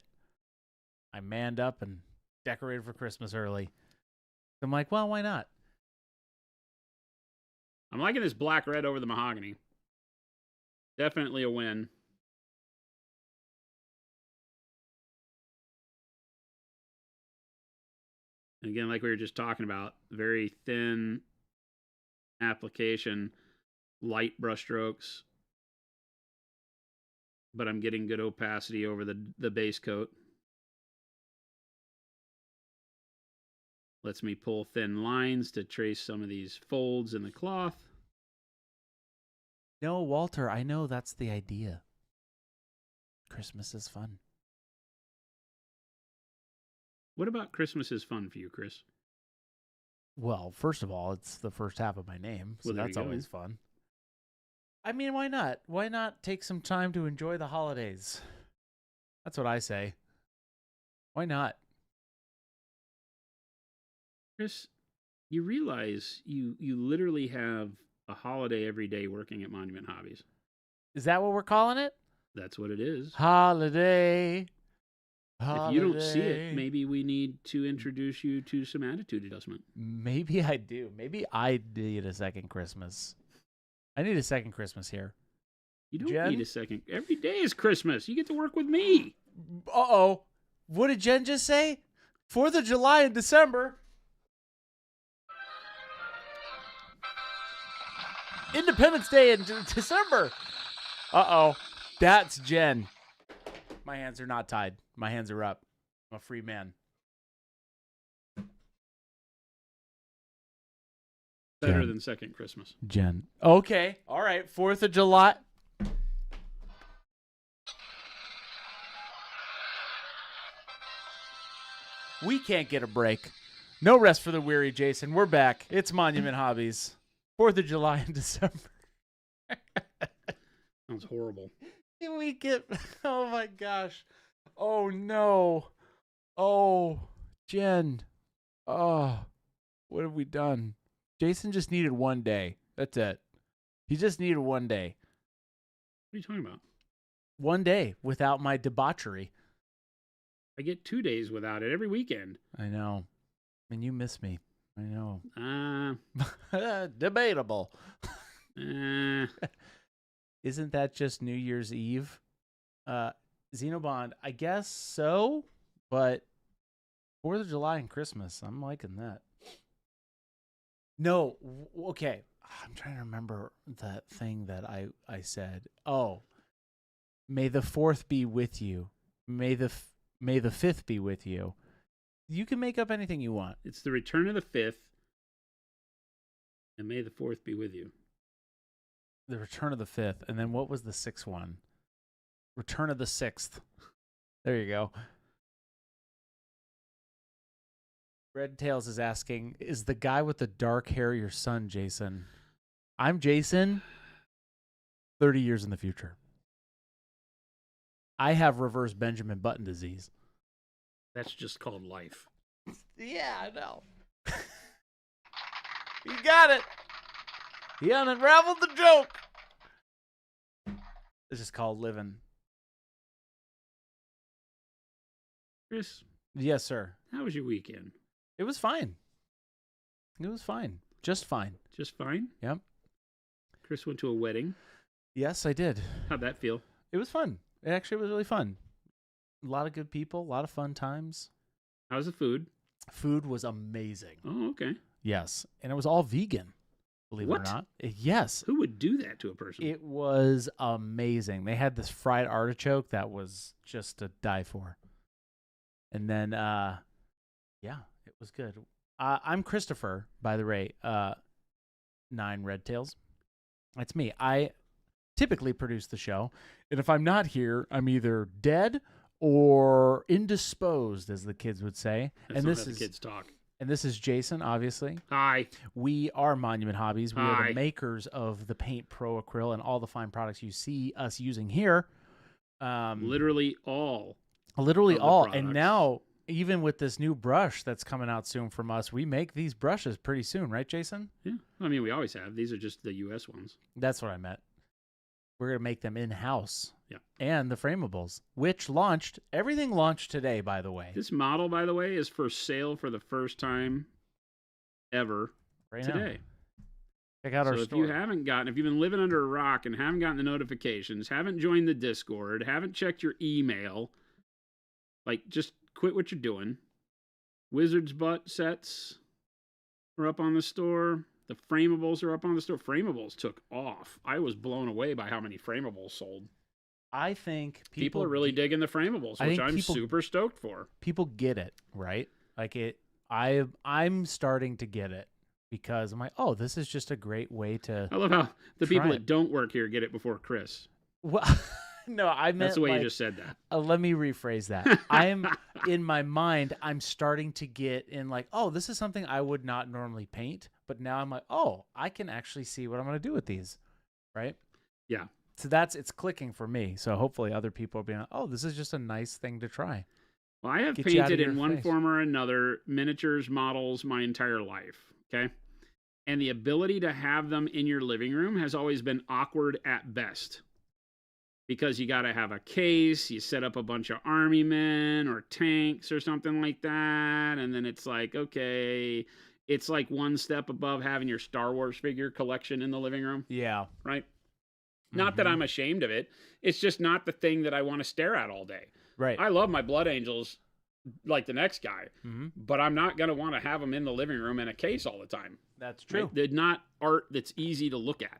I manned up and decorated for Christmas early. I'm like, well, why not? I'm liking this black red over the mahogany. Definitely a win. And again, like we were just talking about, very thin application, light brush strokes, but I'm getting good opacity over the base coat. Lets me pull thin lines to trace some of these folds in the cloth. No, Walter, I know that's the idea. Christmas is fun. What about Christmas is fun for you, Chris? Well, first of all, it's the first half of my name, so Well, there that's you go. always fun. I mean, why not? Why not take some time to enjoy the holidays? That's what I say. Why not? Chris, you realize you literally have a holiday every day working at Monument Hobbies. Is that what we're calling it? That's what it is. Holiday. If you don't see it, maybe we need to introduce you to some attitude adjustment. Maybe I do. Maybe I need a second Christmas. I need a second Christmas here. You don't Jen? need a second. Every day is Christmas. You get to work with me. Uh-oh. What did Jen just say? 4th of July in December. Independence Day in December. Uh-oh. That's Jen. My hands are not tied. My hands are up. I'm a free man. Better Jen. than second Christmas. Jen. Okay. All right. 4th of July. We can't get a break. No rest for the weary, Jason. We're back. It's Monument Hobbies. 4th of July in December. Sounds horrible. Can we get... Oh, my gosh. Oh, no. Oh, Jen. Oh, what have we done? Jason just needed one day. That's it. He just needed one day. What are you talking about? One day without my debauchery. I get 2 days without it every weekend. I know. And you miss me. I know. Debatable. Isn't that just New Year's Eve? Xenobond, I guess so, but 4th of July and Christmas, I'm liking that. No, okay. I'm trying to remember that thing that I said. Oh, may the 4th be with you. May the 5th be with you. You can make up anything you want. It's the return of the 5th, and may the 4th be with you. The return of the 5th, and then what was the 6th one? Return of the 6th. There you go. Red Tails is asking, is the guy with the dark hair your son, Jason? I'm Jason, 30 years in the future. I have reverse Benjamin Button disease. That's just called life. Yeah, I know. You got it. He unraveled the joke. This is called living. Chris, Yes, sir. how was your weekend? It was fine. It was fine. Just fine. Just fine? Yep. Chris went to a wedding. Yes, I did. How'd that feel? It was fun. It actually was really fun. A lot of good people, a lot of fun times. How's the food? Food was amazing. Oh, okay. Yes. And it was all vegan, believe What? it or not. Yes. Who would do that to a person? It was amazing. They had this fried artichoke that was just to die for. And then, yeah, it was good. I'm Christopher, by the way, 9 Red Tails. That's me. I typically produce the show. And if I'm not here, I'm either dead or indisposed, as the kids would say. That's and not this how the is kids talk. And this is Jason, obviously. Hi. We are Monument Hobbies. We are Hi. the makers of the Paint Pro Acryl and all the fine products you see us using here. Literally all. Literally of the all. products. And now, even with this new brush that's coming out soon from us, we make these brushes pretty soon, right, Jason? Yeah. I mean, we always have. These are just the U.S. ones. That's what I meant. We're going to make them in-house. Yeah. And the Frameables, which launched. Everything launched today, by the way. This model, by the way, is for sale for the first time ever Right now. today. Check out our So if store. if you've been living under a rock and haven't gotten the notifications, haven't joined the Discord, haven't checked your email, like just quit what you're doing. Wizard's butt sets are up on the store. The Frameables are up on the store. Frameables took off. I was blown away by how many Frameables sold. I think People are really digging the Frameables, which I'm super stoked for. People get it, right? Like I'm starting to get it because I'm like, oh, this is just a great way to. I love how the people it. that don't work here get it before Chris. Well, no, I meant That's the way like, you just said that. Let me rephrase that. I'm in my mind, I'm starting to get in like, oh, this is something I would not normally paint, but now I'm like, oh, I can actually see what I'm going to do with these, right? Yeah. So it's clicking for me. So hopefully other people will be like, oh, this is just a nice thing to try. Well, I have painted in one form or another miniatures, models my entire life, okay? And the ability to have them in your living room has always been awkward at best. Because you got to have a case, you set up a bunch of army men or tanks or something like that, and then it's like, okay, it's like one step above having your Star Wars figure collection in the living room. Yeah. Right? Not that I'm ashamed of it. It's just not the thing that I want to stare at all day. Right. I love my Blood Angels like the next guy, but I'm not going to want to have them in the living room in a case all the time. That's true. Right? They're not art that's easy to look at.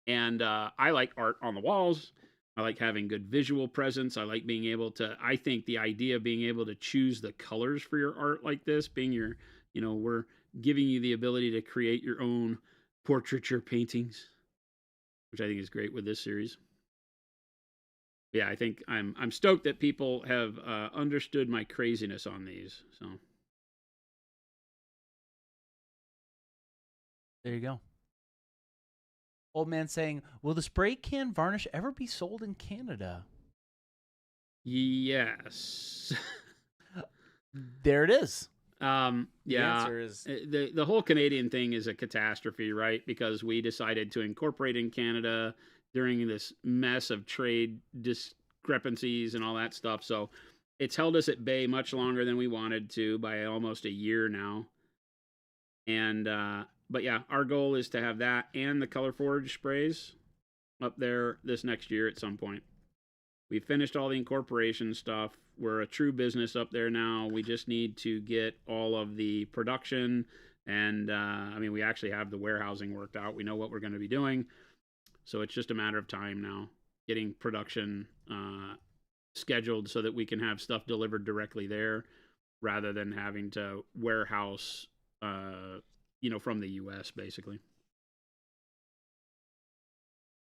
And I like art on the walls. I like having good visual presence. I like being able to, I think the idea of being able to choose the colors for your art like this, being your, we're giving you the ability to create your own portraiture paintings, which I think is great with this series. Yeah, I think I'm stoked that people have understood my craziness on these. So there you go. Old man saying, will the spray can varnish ever be sold in Canada? Yes. There it is. Yeah. The answer is the whole Canadian thing is a catastrophe, right? Because we decided to incorporate in Canada during this mess of trade discrepancies and all that stuff. So it's held us at bay much longer than we wanted to by almost a year now. And but yeah, our goal is to have that and the Color Forge sprays up there this next year at some point. We finished all the incorporation stuff. We're a true business up there now. We just need to get all of the production. And we actually have the warehousing worked out. We know what we're going to be doing. So it's just a matter of time now, getting production scheduled so that we can have stuff delivered directly there rather than having to warehouse from the U.S. basically.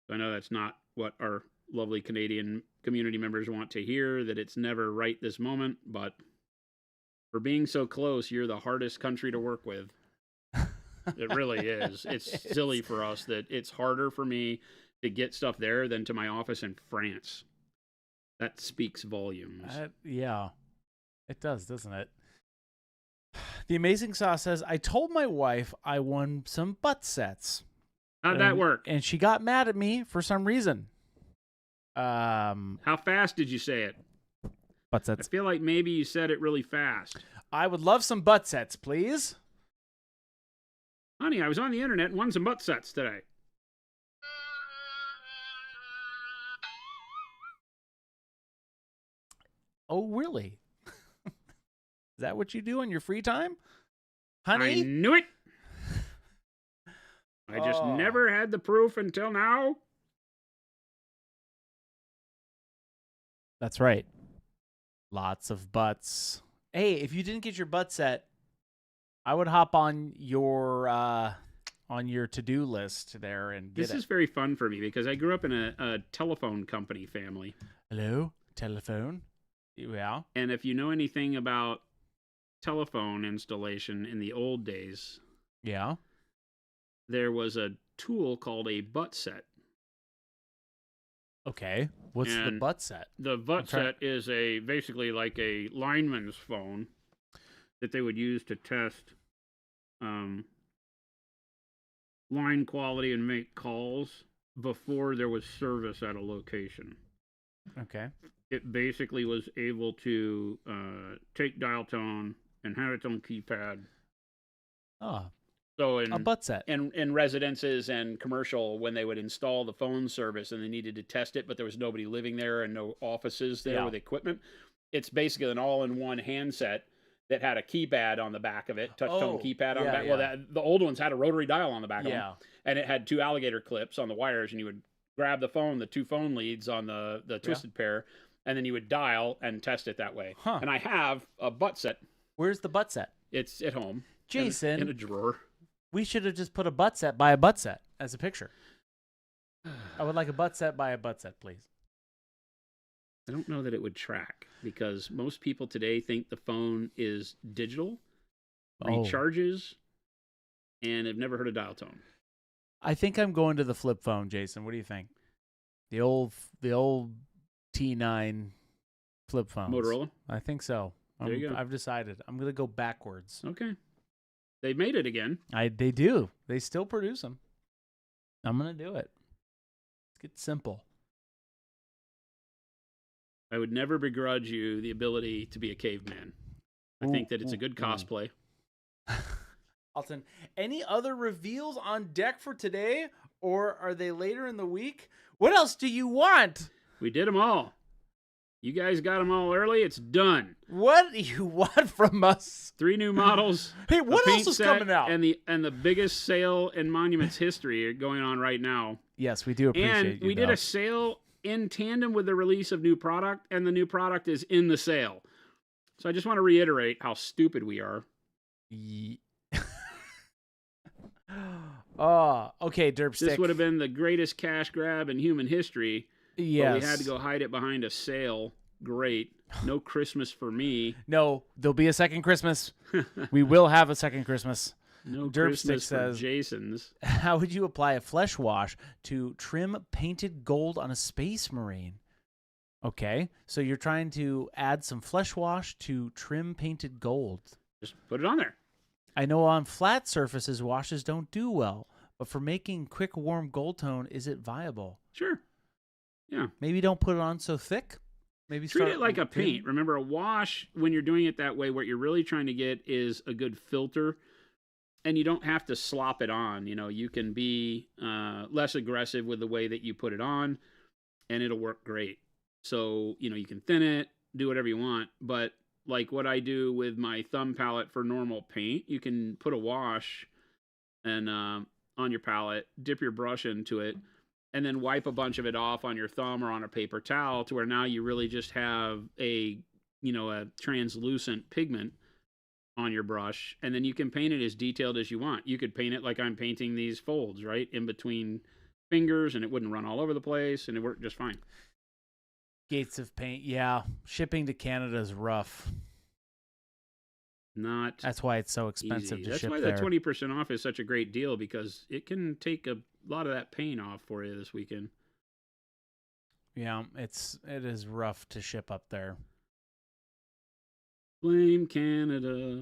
So I know that's not what our lovely Canadian community members want to hear, that it's never right this moment, but for being so close, you're the hardest country to work with. It really is. It's silly for us that it's harder for me to get stuff there than to my office in France. That speaks volumes. Yeah, it does, doesn't it? The Amazing Sauce says, I told my wife I won some butt sets. How'd that work? And she got mad at me for some reason. How fast did you say it? Butt sets. I feel like maybe you said it really fast. I would love some butt sets, please. Honey, I was on the internet and won some butt sets today. Oh, really? Is that what you do in your free time? Honey? I knew it. I just never had the proof until now. That's right. Lots of butts. Hey, if you didn't get your butt set, I would hop on your to-do list there and get it. This is very fun for me because I grew up in a telephone company family. Hello? Telephone? Yeah. And if you know anything about telephone installation in the old days, yeah, there was a tool called a butt set. Okay, what's the butt set? The butt set is basically like a lineman's phone that they would use to test line quality and make calls before there was service at a location. Okay. It basically was able to take dial tone and have its own keypad Oh, So a butt set. in residences and commercial, when they would install the phone service and they needed to test it, but there was nobody living there and no offices there Yeah. with equipment, it's basically an all-in-one handset that had a keypad on the back of it, touch tone keypad on the back. Yeah. Well, the old ones had a rotary dial on the back of them, Yeah. and it had 2 alligator clips on the wires, and you would grab the phone, the 2 phone leads on the twisted pair, and then you would dial and test it that way. Huh. And I have a butt set. Where's the butt set? It's at home. Jason. In a drawer. We should have just put a butt set by a butt set as a picture. I would like a butt set by a butt set, please. I don't know that it would track because most people today think the phone is digital, recharges, and have never heard of dial tone. I think I'm going to the flip phone, Jason. What do you think? The old T9 flip phones. Motorola? I think so. There you go. I've decided. I'm going to go backwards. Okay. They've made it again. They do. They still produce them. I'm going to do it. Let's get simple. I would never begrudge you the ability to be a caveman. I think that it's a good cosplay. Alton, any other reveals on deck for today, or are they later in the week? What else do you want? We did them all. You guys got them all early. It's done. What do you want from us? 3 new models. Hey, what else is coming out? And the biggest sale in Monuments history are going on right now. Yes, we do appreciate and you. We did a sale in tandem with the release of new product, and the new product is in the sale. So I just want to reiterate how stupid we are. Oh, okay, Derpstick. This would have been the greatest cash grab in human history. Yes. But we had to go hide it behind a sale. Great. No Christmas for me. No, there'll be a second Christmas. We will have a second Christmas. No Derpstick Christmas says, for Jason's. How would you apply a flesh wash to trim painted gold on a Space Marine? Okay, so you're trying to add some flesh wash to trim painted gold. Just put it on there. I know on flat surfaces, washes don't do well, but for making quick, warm gold tone, is it viable? Sure. Yeah. Maybe don't put it on so thick. Maybe treat it like a paint. Remember, a wash, when you're doing it that way, what you're really trying to get is a good filter, and you don't have to slop it on. You know, you can be less aggressive with the way that you put it on, and it'll work great. So, you know, you can thin it, do whatever you want, but like what I do with my thumb palette for normal paint, you can put a wash and on your palette, dip your brush into it, and then wipe a bunch of it off on your thumb or on a paper towel to where now you really just have a translucent pigment on your brush, and then you can paint it as detailed as you want. You could paint it like I'm painting these folds, right, in between fingers, and it wouldn't run all over the place, and it worked just fine. Gates of paint, yeah. Shipping to Canada is rough. That's why it's so expensive easy. to That's ship why there. that 20% off is such a great deal, because it can take a lot of that paint off for you this weekend. Yeah, it is rough to ship up there. Blame Canada.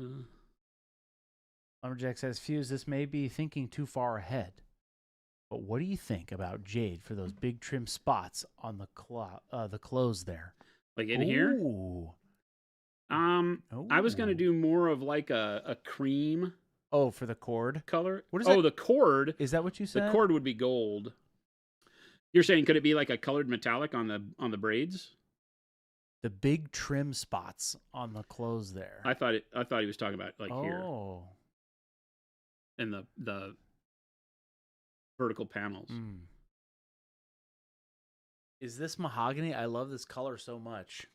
Lumberjack says, Fuse, this may be thinking too far ahead, but what do you think about jade for those big trim spots on the clothes there? Like in here? I was going to do more of like a cream. Oh, for the cord color? What is that? The cord. Is that what you said? The cord would be gold. You're saying could it be like a colored metallic on the braids? The big trim spots on the clothes there. I thought he was talking about like here. Oh. And the vertical panels. Is this mahogany? I love this color so much.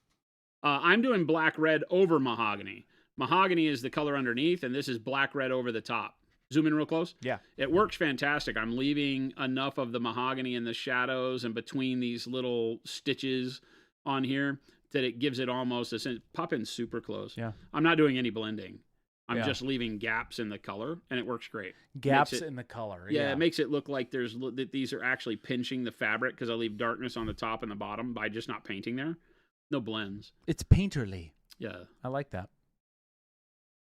I'm doing black red over mahogany. Mahogany is the color underneath, and this is black red over the top. Zoom in real close. Yeah. It works fantastic. I'm leaving enough of the mahogany in the shadows and between these little stitches on here that it gives it almost a sense. Pop in super close. Yeah. I'm not doing any blending. I'm just leaving gaps in the color, and it works great. Gaps in the color. Yeah, it makes it look like that these are actually pinching the fabric because I leave darkness on the top and the bottom by just not painting there. No blends. It's painterly. Yeah. I like that.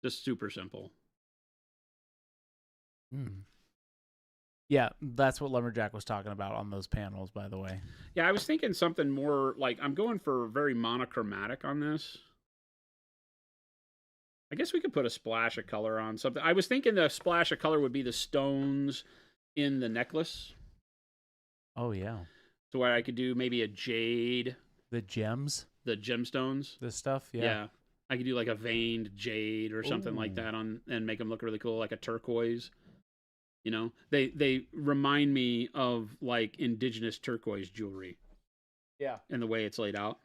Just super simple. Yeah, that's what Lumberjack was talking about on those panels, by the way. Yeah, I was thinking something more like I'm going for very monochromatic on this. I guess we could put a splash of color on something. I was thinking the splash of color would be the stones in the necklace. Oh yeah. So where I could do maybe a jade, The gems, the gemstones. this stuff. Yeah. Yeah. I could do like a veined jade or something like Ooh. that on and make them look really cool, like a turquoise. You know, they remind me of like indigenous turquoise jewelry. Yeah. And the way it's laid out,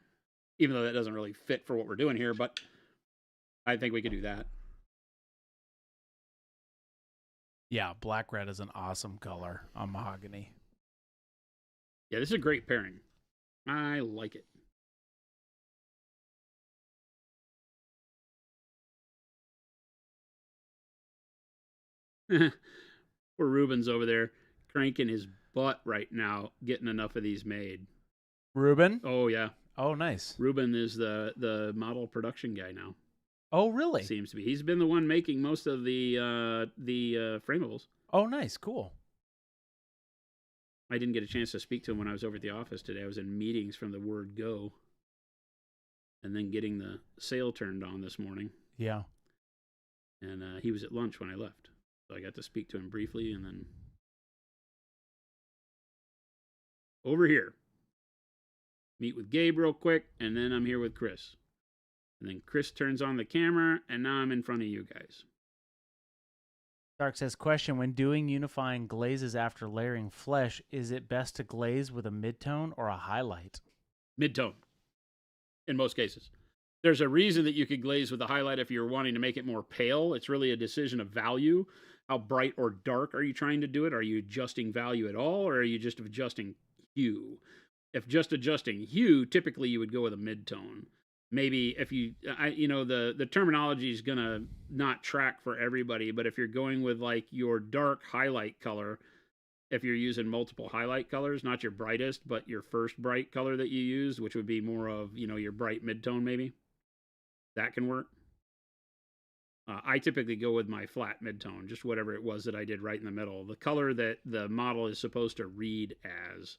even though that doesn't really fit for what we're doing here, but I think we could do that. Yeah, black red is an awesome color on mahogany. Yeah, this is a great pairing. I like it. Poor Ruben's over there cranking his butt right now, getting enough of these made. Ruben? Oh yeah. Oh, nice. Ruben is the model production guy now. Oh, really? Seems to be. He's been the one making most of the Frameables. Oh, nice. Cool. I didn't get a chance to speak to him when I was over at the office today. I was in meetings from the word go, and then getting the sale turned on this morning. Yeah. And he was at lunch when I left, so I got to speak to him briefly, and then over here, meet with Gabe real quick, and then I'm here with Chris. And then Chris turns on the camera, and now I'm in front of you guys. Dark says, question, when doing unifying glazes after layering flesh, is it best to glaze with a midtone or a highlight? Midtone, in most cases. There's a reason that you could glaze with a highlight if you're wanting to make it more pale. It's really a decision of value. How bright or dark are you trying to do it? Are you adjusting value at all, or are you just adjusting hue? If just adjusting hue, typically you would go with a midtone. Maybe if you, the terminology is going to not track for everybody, but if you're going with like your dark highlight color, if you're using multiple highlight colors, not your brightest, but your first bright color that you use, which would be more of, your bright midtone maybe, that can work. I typically go with my flat midtone, just whatever it was that I did right in the middle. The color that the model is supposed to read as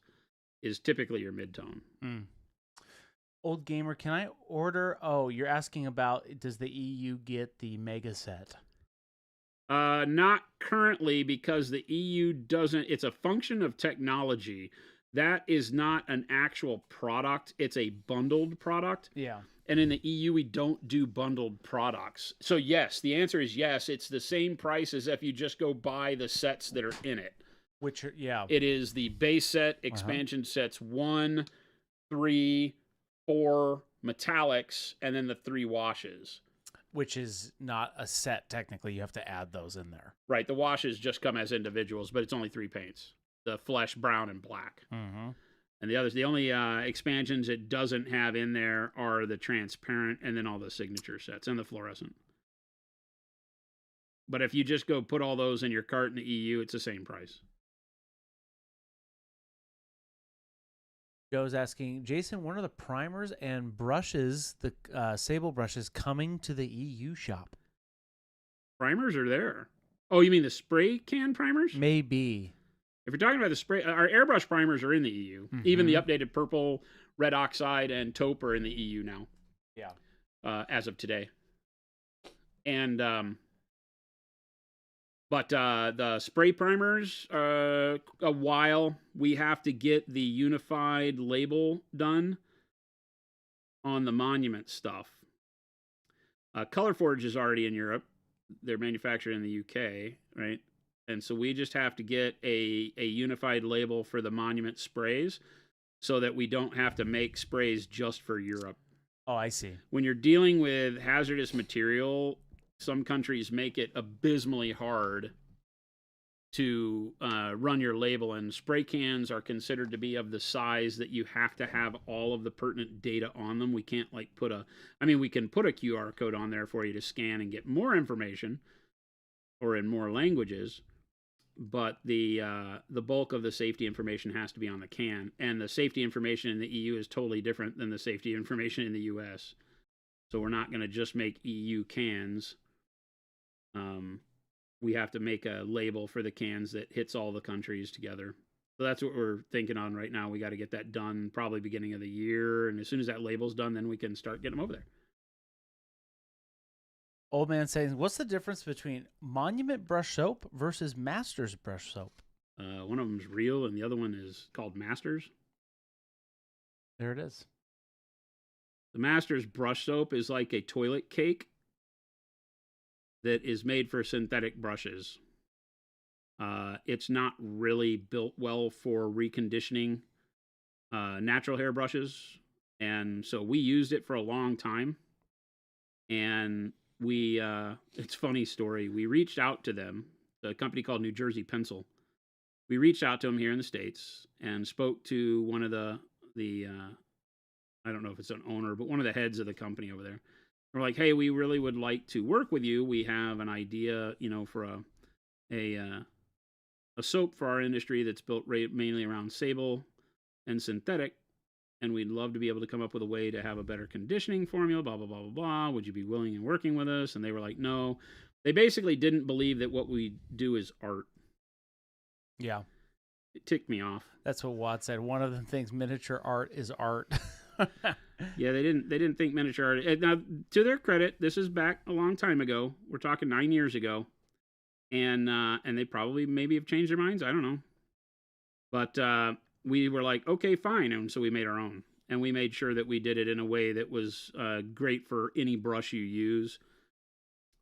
is typically your midtone. Mm. Old Gamer, can I order? Oh, you're asking about, does the EU get the mega set? Not currently, because the EU doesn't. It's a function of technology. That is not an actual product. It's a bundled product. Yeah. And in the EU, we don't do bundled products. So yes, the answer is yes. It's the same price as if you just go buy the sets that are in it. Which are, yeah. It is the base set, expansion sets 1, 3, 4 metallics, and then the 3 washes. Which is not a set, technically. You have to add those in there. Right. The washes just come as individuals, but it's only 3 paints. The flesh, brown, and black. Mm-hmm. And the others, the only expansions it doesn't have in there are the transparent and then all the signature sets and the fluorescent. But if you just go put all those in your cart in the EU, it's the same price. Joe's asking, Jason, when are the primers and brushes, the sable brushes, coming to the EU shop? Primers are there. Oh, you mean the spray can primers? Maybe. If you're talking about the spray, our airbrush primers are in the EU. Mm-hmm. Even the updated purple, red oxide, and taupe are in the EU now. Yeah. As of today. And but the spray primers, a while. We have to get the unified label done on the Monument stuff. Colorforge is already in Europe. They're manufactured in the UK, right? And so we just have to get a unified label for the Monument sprays so that we don't have to make sprays just for Europe. Oh, I see. When you're dealing with hazardous material, some countries make it abysmally hard to run your label, and spray cans are considered to be of the size that you have to have all of the pertinent data on them. We can't we can put a QR code on there for you to scan and get more information or in more languages, but the bulk of the safety information has to be on the can, and the safety information in the EU is totally different than the safety information in the US. So we're not going to just make EU cans. We have to make a label for the cans that hits all the countries together. So that's what we're thinking on right now. We got to get that done probably beginning of the year, and as soon as that label's done, then we can start getting them over there. Old man saying, what's the difference between Monument brush soap versus Masters brush soap? One of them is real, and the other one is called Masters. There it is. The Masters brush soap is like a toilet cake that is made for synthetic brushes. It's not really built well for reconditioning natural hair brushes. And so we used it for a long time. And it's a funny story. We reached out to them, a company called New Jersey Pencil. We reached out to them here in the States and spoke to one of the I don't know if it's an owner, but one of the heads of the company over there. We're like, hey, we really would like to work with you. We have an idea, for a soap for our industry that's built mainly around sable and synthetic, and we'd love to be able to come up with a way to have a better conditioning formula, blah, blah, blah, blah, blah. Would you be willing and working with us? And they were like, no. They basically didn't believe that what we do is art. Yeah. It ticked me off. That's what Watt said. One of the things, miniature art is art. Yeah, they didn't think miniature art. Now, to their credit, this is back a long time ago. We're talking 9 years ago. And they probably maybe have changed their minds. I don't know. But we were like, okay, fine. And so we made our own. And we made sure that we did it in a way that was great for any brush you use.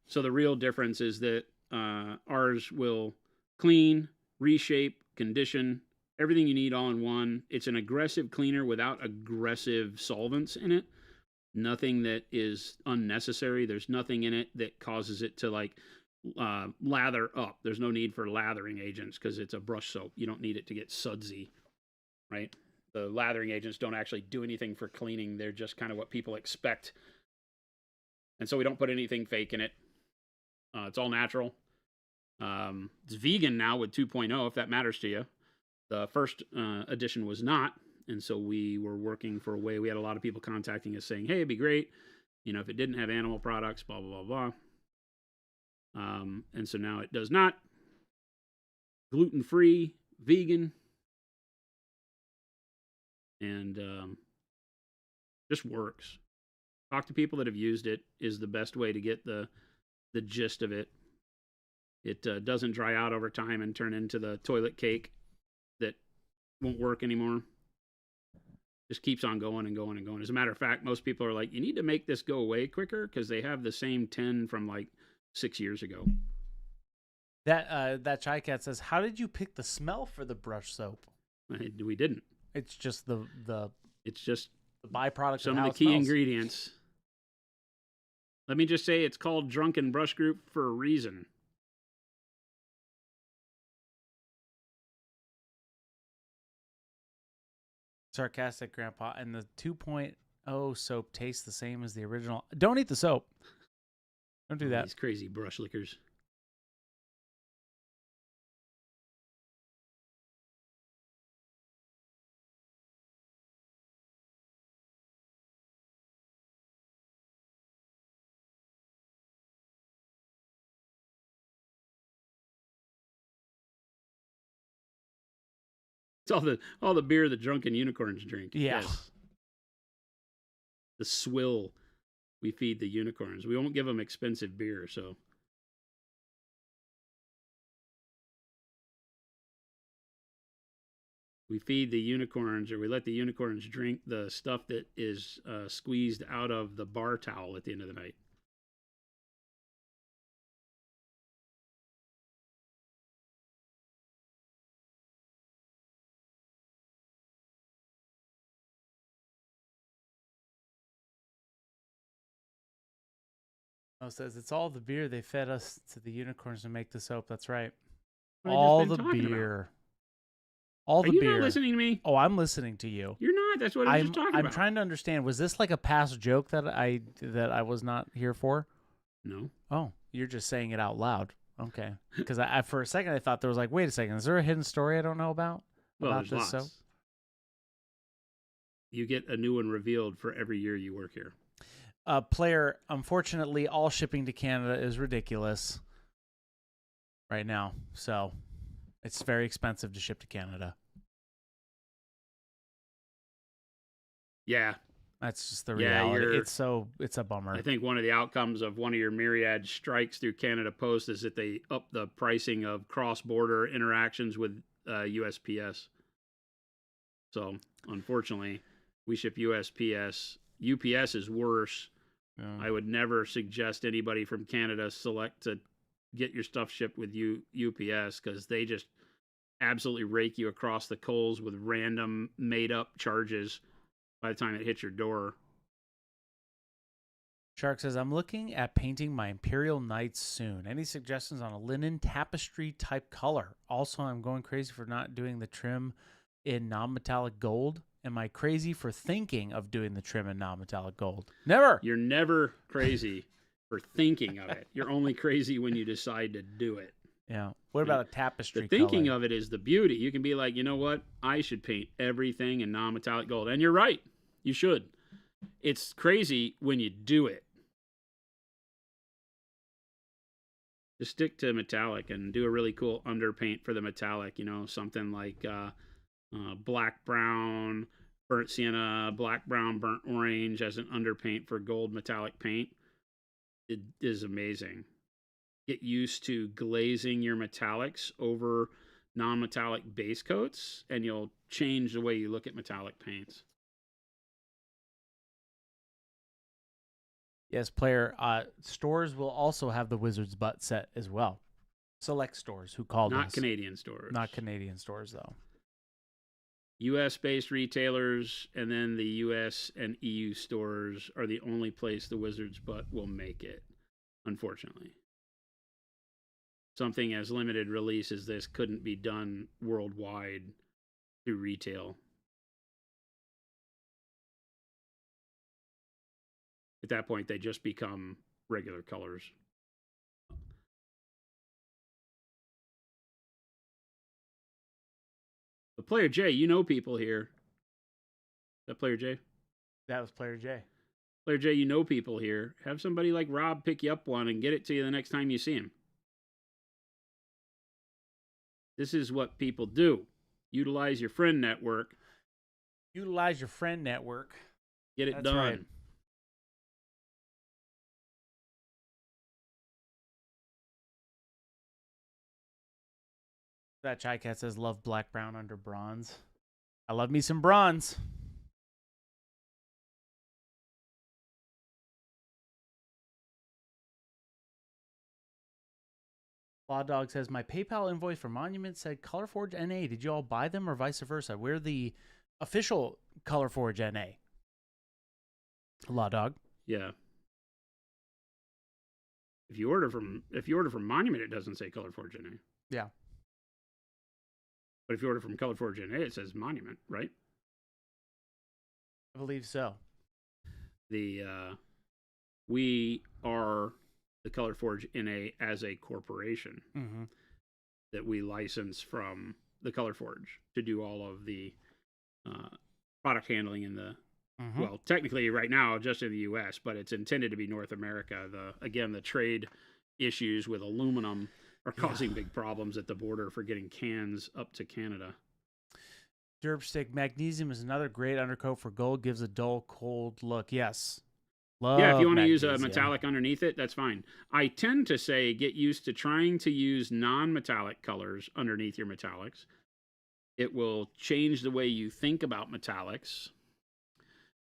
So the real difference is that ours will clean, reshape, condition, everything you need all in one. It's an aggressive cleaner without aggressive solvents in it. Nothing that is unnecessary. There's nothing in it that causes it to lather up. There's no need for lathering agents because it's a brush soap. You don't need it to get sudsy, right? The lathering agents don't actually do anything for cleaning. They're just kind of what people expect. And so we don't put anything fake in it. It's all natural. It's vegan now with 2.0, if that matters to you. The first edition was not. And so we were working for a way. We had a lot of people contacting us saying, hey, it'd be great, if it didn't have animal products, blah, blah, blah, blah. And so now it does not. Gluten-free, vegan, and just works. Talk to people that have used it is the best way to get the gist of it. It doesn't dry out over time and turn into the toilet cake that won't work anymore. Just keeps on going and going and going. As a matter of fact, most people are like, you need to make this go away quicker because they have the same 10 from 6 years ago. That Chai Cat says, how did you pick the smell for the brush soap? We didn't. It's just it's just the byproduct some of of the key ingredients. Let me just say it's called Drunken Brush Group for a reason. Sarcastic Grandpa, and the 2.0 soap tastes the same as the original. Don't eat the soap. Don't do that. These crazy brush lickers. It's all the beer the drunken unicorns drink. Yeah. Yes. The swill we feed the unicorns. We won't give them expensive beer, so. We feed the unicorns, or we let the unicorns drink the stuff that is squeezed out of the bar towel at the end of the night. Oh, it says it's all the beer they fed us to the unicorns to make the soap. That's right. All the beer. About. All the beer. Are beer. You not listening to me? Oh, I'm listening to you. You're not. That's what I'm just talking about. I'm trying to understand. Was this like a past joke that I was not here for? No. Oh, you're just saying it out loud. Okay. Because I for a second I thought there was wait a second, is there a hidden story I don't know about? Well, about there's this lots. soap? You get a new one revealed for every year you work here. Player, unfortunately, all shipping to Canada is ridiculous right now. So it's very expensive to ship to Canada. Yeah. That's just the Yeah, reality. It's a bummer. I think one of the outcomes of one of your myriad strikes through Canada Post is that they up the pricing of cross-border interactions with USPS. So unfortunately, we ship USPS. UPS is worse. Yeah. I would never suggest anybody from Canada select to get your stuff shipped with UPS because they just absolutely rake you across the coals with random made up charges by the time it hits your door. Shark says, I'm looking at painting my Imperial Knights soon. Any suggestions on a linen tapestry type color? Also, I'm going crazy for not doing the trim in non-metallic gold. Am I crazy for thinking of doing the trim in non-metallic gold? Never. You're never crazy for thinking of it. You're only crazy when you decide to do it. Yeah. What about a tapestry The thinking color? of it is the beauty. You can be like, you know what? I should paint everything in non-metallic gold. And you're right. You should. It's crazy when you do it. Just stick to metallic and do a really cool underpaint for the metallic. You know, something like black brown, burnt sienna, black brown, burnt orange as an underpaint for gold metallic paint. It is amazing. Get used to glazing your metallics over non-metallic base coats, and you'll change the way you look at metallic paints. Yes, player. Stores will also have the Wizard's Butt set as well. Select stores who called Not us. Canadian stores. Not Canadian stores, though. US-based retailers and then the US and EU stores are the only place the Wizard's Butt will make it, unfortunately. Something as limited release as this couldn't be done worldwide through retail. At that point, they just become regular colors. But Player J, you know people here. Is that Player J? That was player J. Player J, you know people here. Have somebody like Rob pick you up one and get it to you the next time you see him. This is what people do. Utilize your friend network. Utilize your friend network. Get it That's done. right. That Chai Cat says, love black brown under bronze. I love me some bronze. Law Dog says, my PayPal invoice for Monument said ColorForge NA. Did you all buy them or vice versa? We're the official ColorForge NA. Law Dog. Yeah. If you order from Monument, it doesn't say ColorForge NA. Yeah. But if you order from ColorForge NA, it says Monument, right? I believe so. We are the ColorForge NA as a corporation that we license from the ColorForge to do all of the product handling in the well, technically right now just in the U.S., but it's intended to be North America. The trade issues with aluminum are causing big problems at the border for getting cans up to Canada. Derpstick, magnesium is another great undercoat for gold. Gives a dull, cold look. Yes. Yeah, if you want to use magnesium. a metallic underneath it, that's fine. I tend to say get used to trying to use non-metallic colors underneath your metallics. It will change the way you think about metallics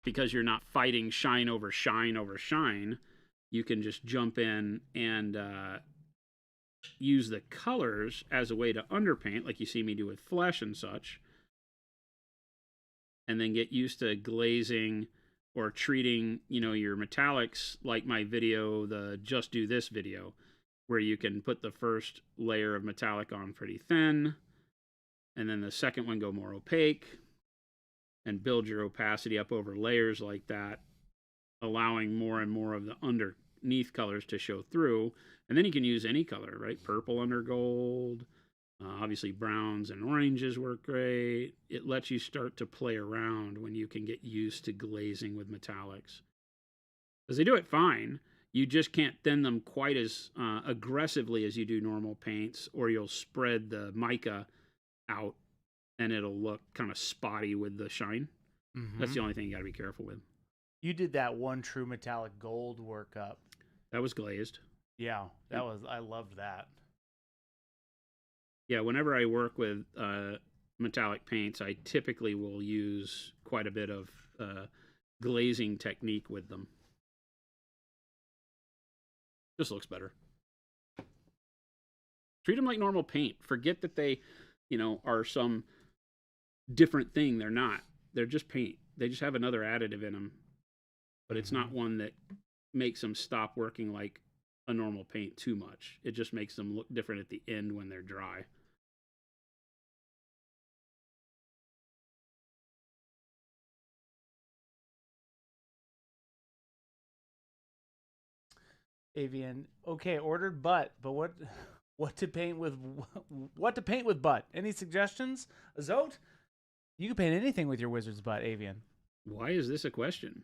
because you're not fighting shine over shine over shine. You can just jump in and use the colors as a way to underpaint, like you see me do with flesh and such, and then get used to glazing or treating, your metallics like my video, the Just Do This video, where you can put the first layer of metallic on pretty thin, and then the second one go more opaque, and build your opacity up over layers like that, allowing more and more of the underneath colors to show through. And then you can use any color, right? Purple under gold. Obviously, browns and oranges work great. It lets you start to play around when you can get used to glazing with metallics. Because they do it fine. You just can't thin them quite as aggressively as you do normal paints, or you'll spread the mica out and it'll look kind of spotty with the shine. That's the only thing you got to be careful with. You did that one true metallic gold workup. That was glazed. Yeah, I loved that. Yeah, whenever I work with metallic paints, I typically will use quite a bit of glazing technique with them. Just looks better. Treat them like normal paint. Forget that they, are some different thing. They're not. They're just paint. They just have another additive in them, but it's not one that makes them stop working like a normal paint too much. It just makes them look different at the end when they're dry. Avian. Okay, ordered butt, but what to paint with butt? Any suggestions? Azote? You can paint anything with your wizard's butt, Avian. Why is this a question?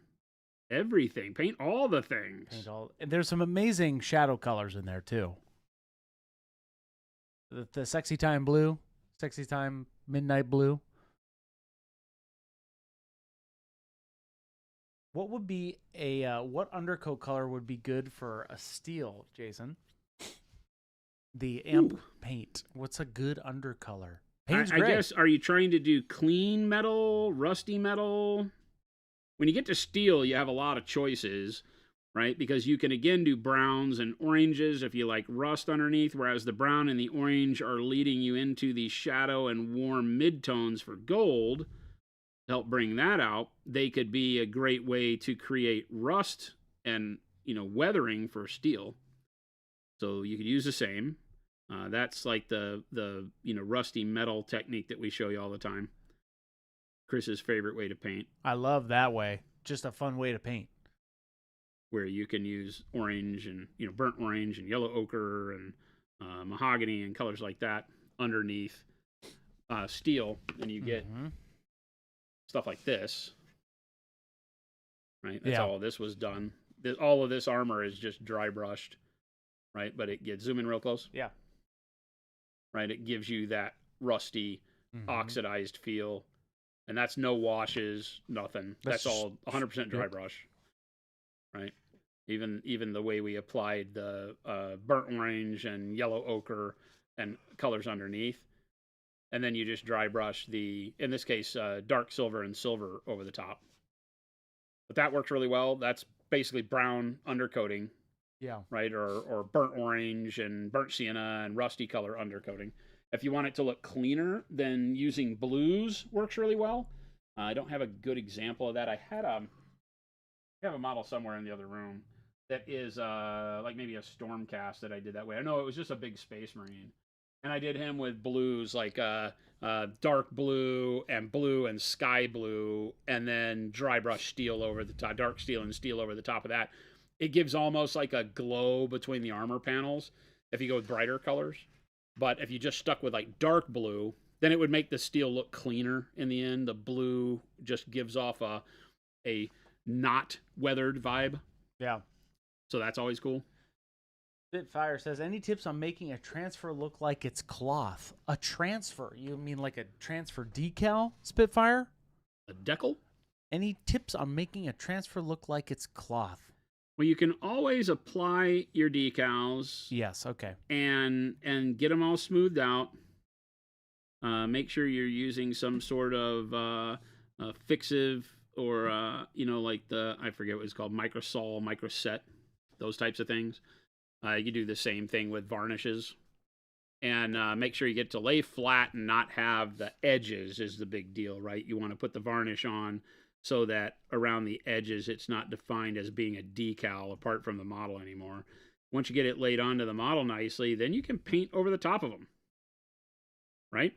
Everything. Paint all the things. Paint all. And there's some amazing shadow colors in there too. The sexy time blue, sexy time midnight blue. What would be what undercoat color would be good for a steel, Jason? The amp paint. What's a good undercolor? Paint's great. I guess, are you trying to do clean metal, rusty metal? When you get to steel, you have a lot of choices, right? Because you can, again, do browns and oranges if you like rust underneath, whereas the brown and the orange are leading you into the shadow and warm midtones for gold. Help bring that out. They could be a great way to create rust and weathering for steel. So you could use the same. That's like the rusty metal technique that we show you all the time. Chris's favorite way to paint. I love that way. Just a fun way to paint. Where you can use orange and burnt orange and yellow ochre and mahogany and colors like that underneath steel, and you get stuff like this, right? That's how all this was done. All of this armor is just dry brushed, right? But it gets, zoom in real close. Yeah. Right? It gives you that rusty, oxidized feel. And that's no washes, nothing. That's all 100% dry brush, right? Even the way we applied the burnt orange and yellow ochre and colors underneath. And then you just dry brush the, in this case, dark silver and silver over the top. But that works really well. That's basically brown undercoating. Yeah. Right? Or burnt orange and burnt sienna and rusty color undercoating. If you want it to look cleaner, then using blues works really well. I don't have a good example of that. I have a model somewhere in the other room that is like maybe a Stormcast that I did that way. I know it was just a big Space Marine. And I did him with blues like dark blue and sky blue, and then dry brush steel over the top, dark steel and steel over the top of that. It gives almost like a glow between the armor panels if you go with brighter colors. But if you just stuck with like dark blue, then it would make the steel look cleaner in the end. The blue just gives off a not weathered vibe. Yeah. So that's always cool. Spitfire says, any tips on making a transfer look like it's cloth? A transfer? You mean like a transfer decal, Spitfire? A decal? Any tips on making a transfer look like it's cloth? Well, you can always apply your decals. Yes, okay. And get them all smoothed out. Make sure you're using some sort of fixive or, like I forget what it's called, microsol, microset, those types of things. You do the same thing with varnishes. And make sure you get to lay flat and not have the edges is the big deal, right? You want to put the varnish on so that around the edges it's not defined as being a decal apart from the model anymore. Once you get it laid onto the model nicely, then you can paint over the top of them, right?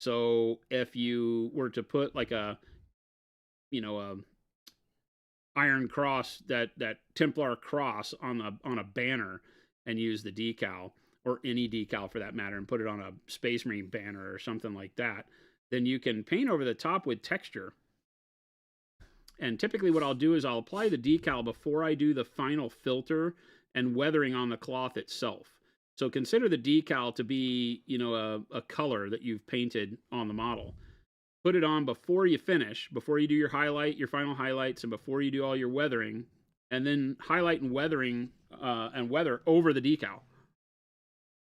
So if you were to put like a iron cross, that Templar cross on a banner and use the decal, or any decal for that matter, and put it on a Space Marine banner or something like that, then you can paint over the top with texture. And typically what I'll do is I'll apply the decal before I do the final filter and weathering on the cloth itself. So consider the decal to be, a color that you've painted on the model. put it on before you finish, before you do your final highlights, and before you do all your weathering, and then highlight and weathering and weather over the decal.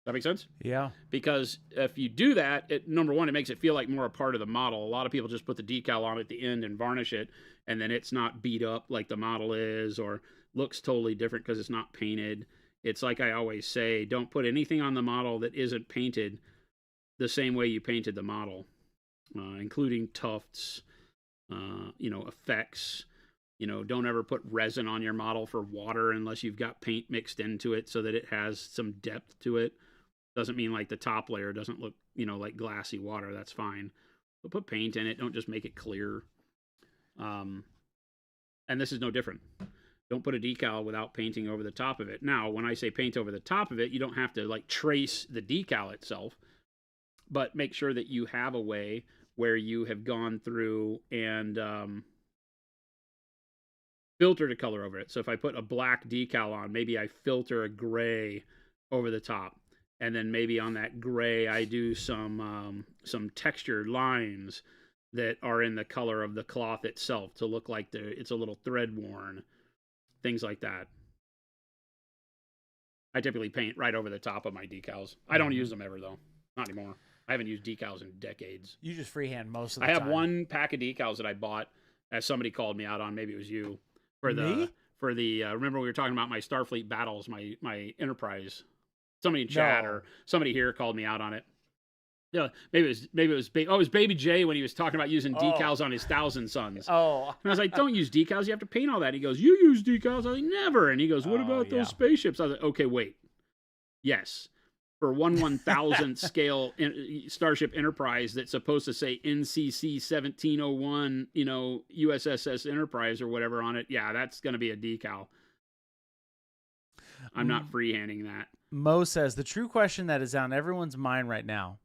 That make sense? Yeah. Because if you do that, number one, it makes it feel like more a part of the model. A lot of people just put the decal on at the end and varnish it, and then it's not beat up like the model is, or looks totally different because it's not painted. It's like I always say, don't put anything on the model that isn't painted the same way you painted the model, including tufts, effects. Don't ever put resin on your model for water unless you've got paint mixed into it so that it has some depth to it. Doesn't mean like the top layer doesn't look, like glassy water. That's fine. But put paint in it. Don't just make it clear. And this is no different. Don't put a decal without painting over the top of it. Now, when I say paint over the top of it, you don't have to like trace the decal itself, but make sure that you have a way where you have gone through and filtered a color over it. So if I put a black decal on, maybe I filter a gray over the top. And then maybe on that gray, I do some textured lines that are in the color of the cloth itself to look like it's a little thread worn, things like that. I typically paint right over the top of my decals. I don't use them ever, though. Not anymore. I haven't used decals in decades. You just freehand most of the time. I time. have one pack of decals that I bought, as somebody called me out on. Maybe it was you. Remember we were talking about my Starfleet battles, my Enterprise. Somebody in chat or somebody here called me out on it. Yeah, maybe it was Baby J when he was talking about using decals on his Thousand Suns. Oh, and I was like, don't use decals. You have to paint all that. He goes, you use decals. I was like, never. And he goes, what about those spaceships? I was like, okay, wait. Yes, for 1/1000th scale Starship Enterprise that's supposed to say NCC 1701, USSS Enterprise or whatever on it. Yeah, that's going to be a decal. I'm not freehanding that. Mo says the true question that is on everyone's mind right now,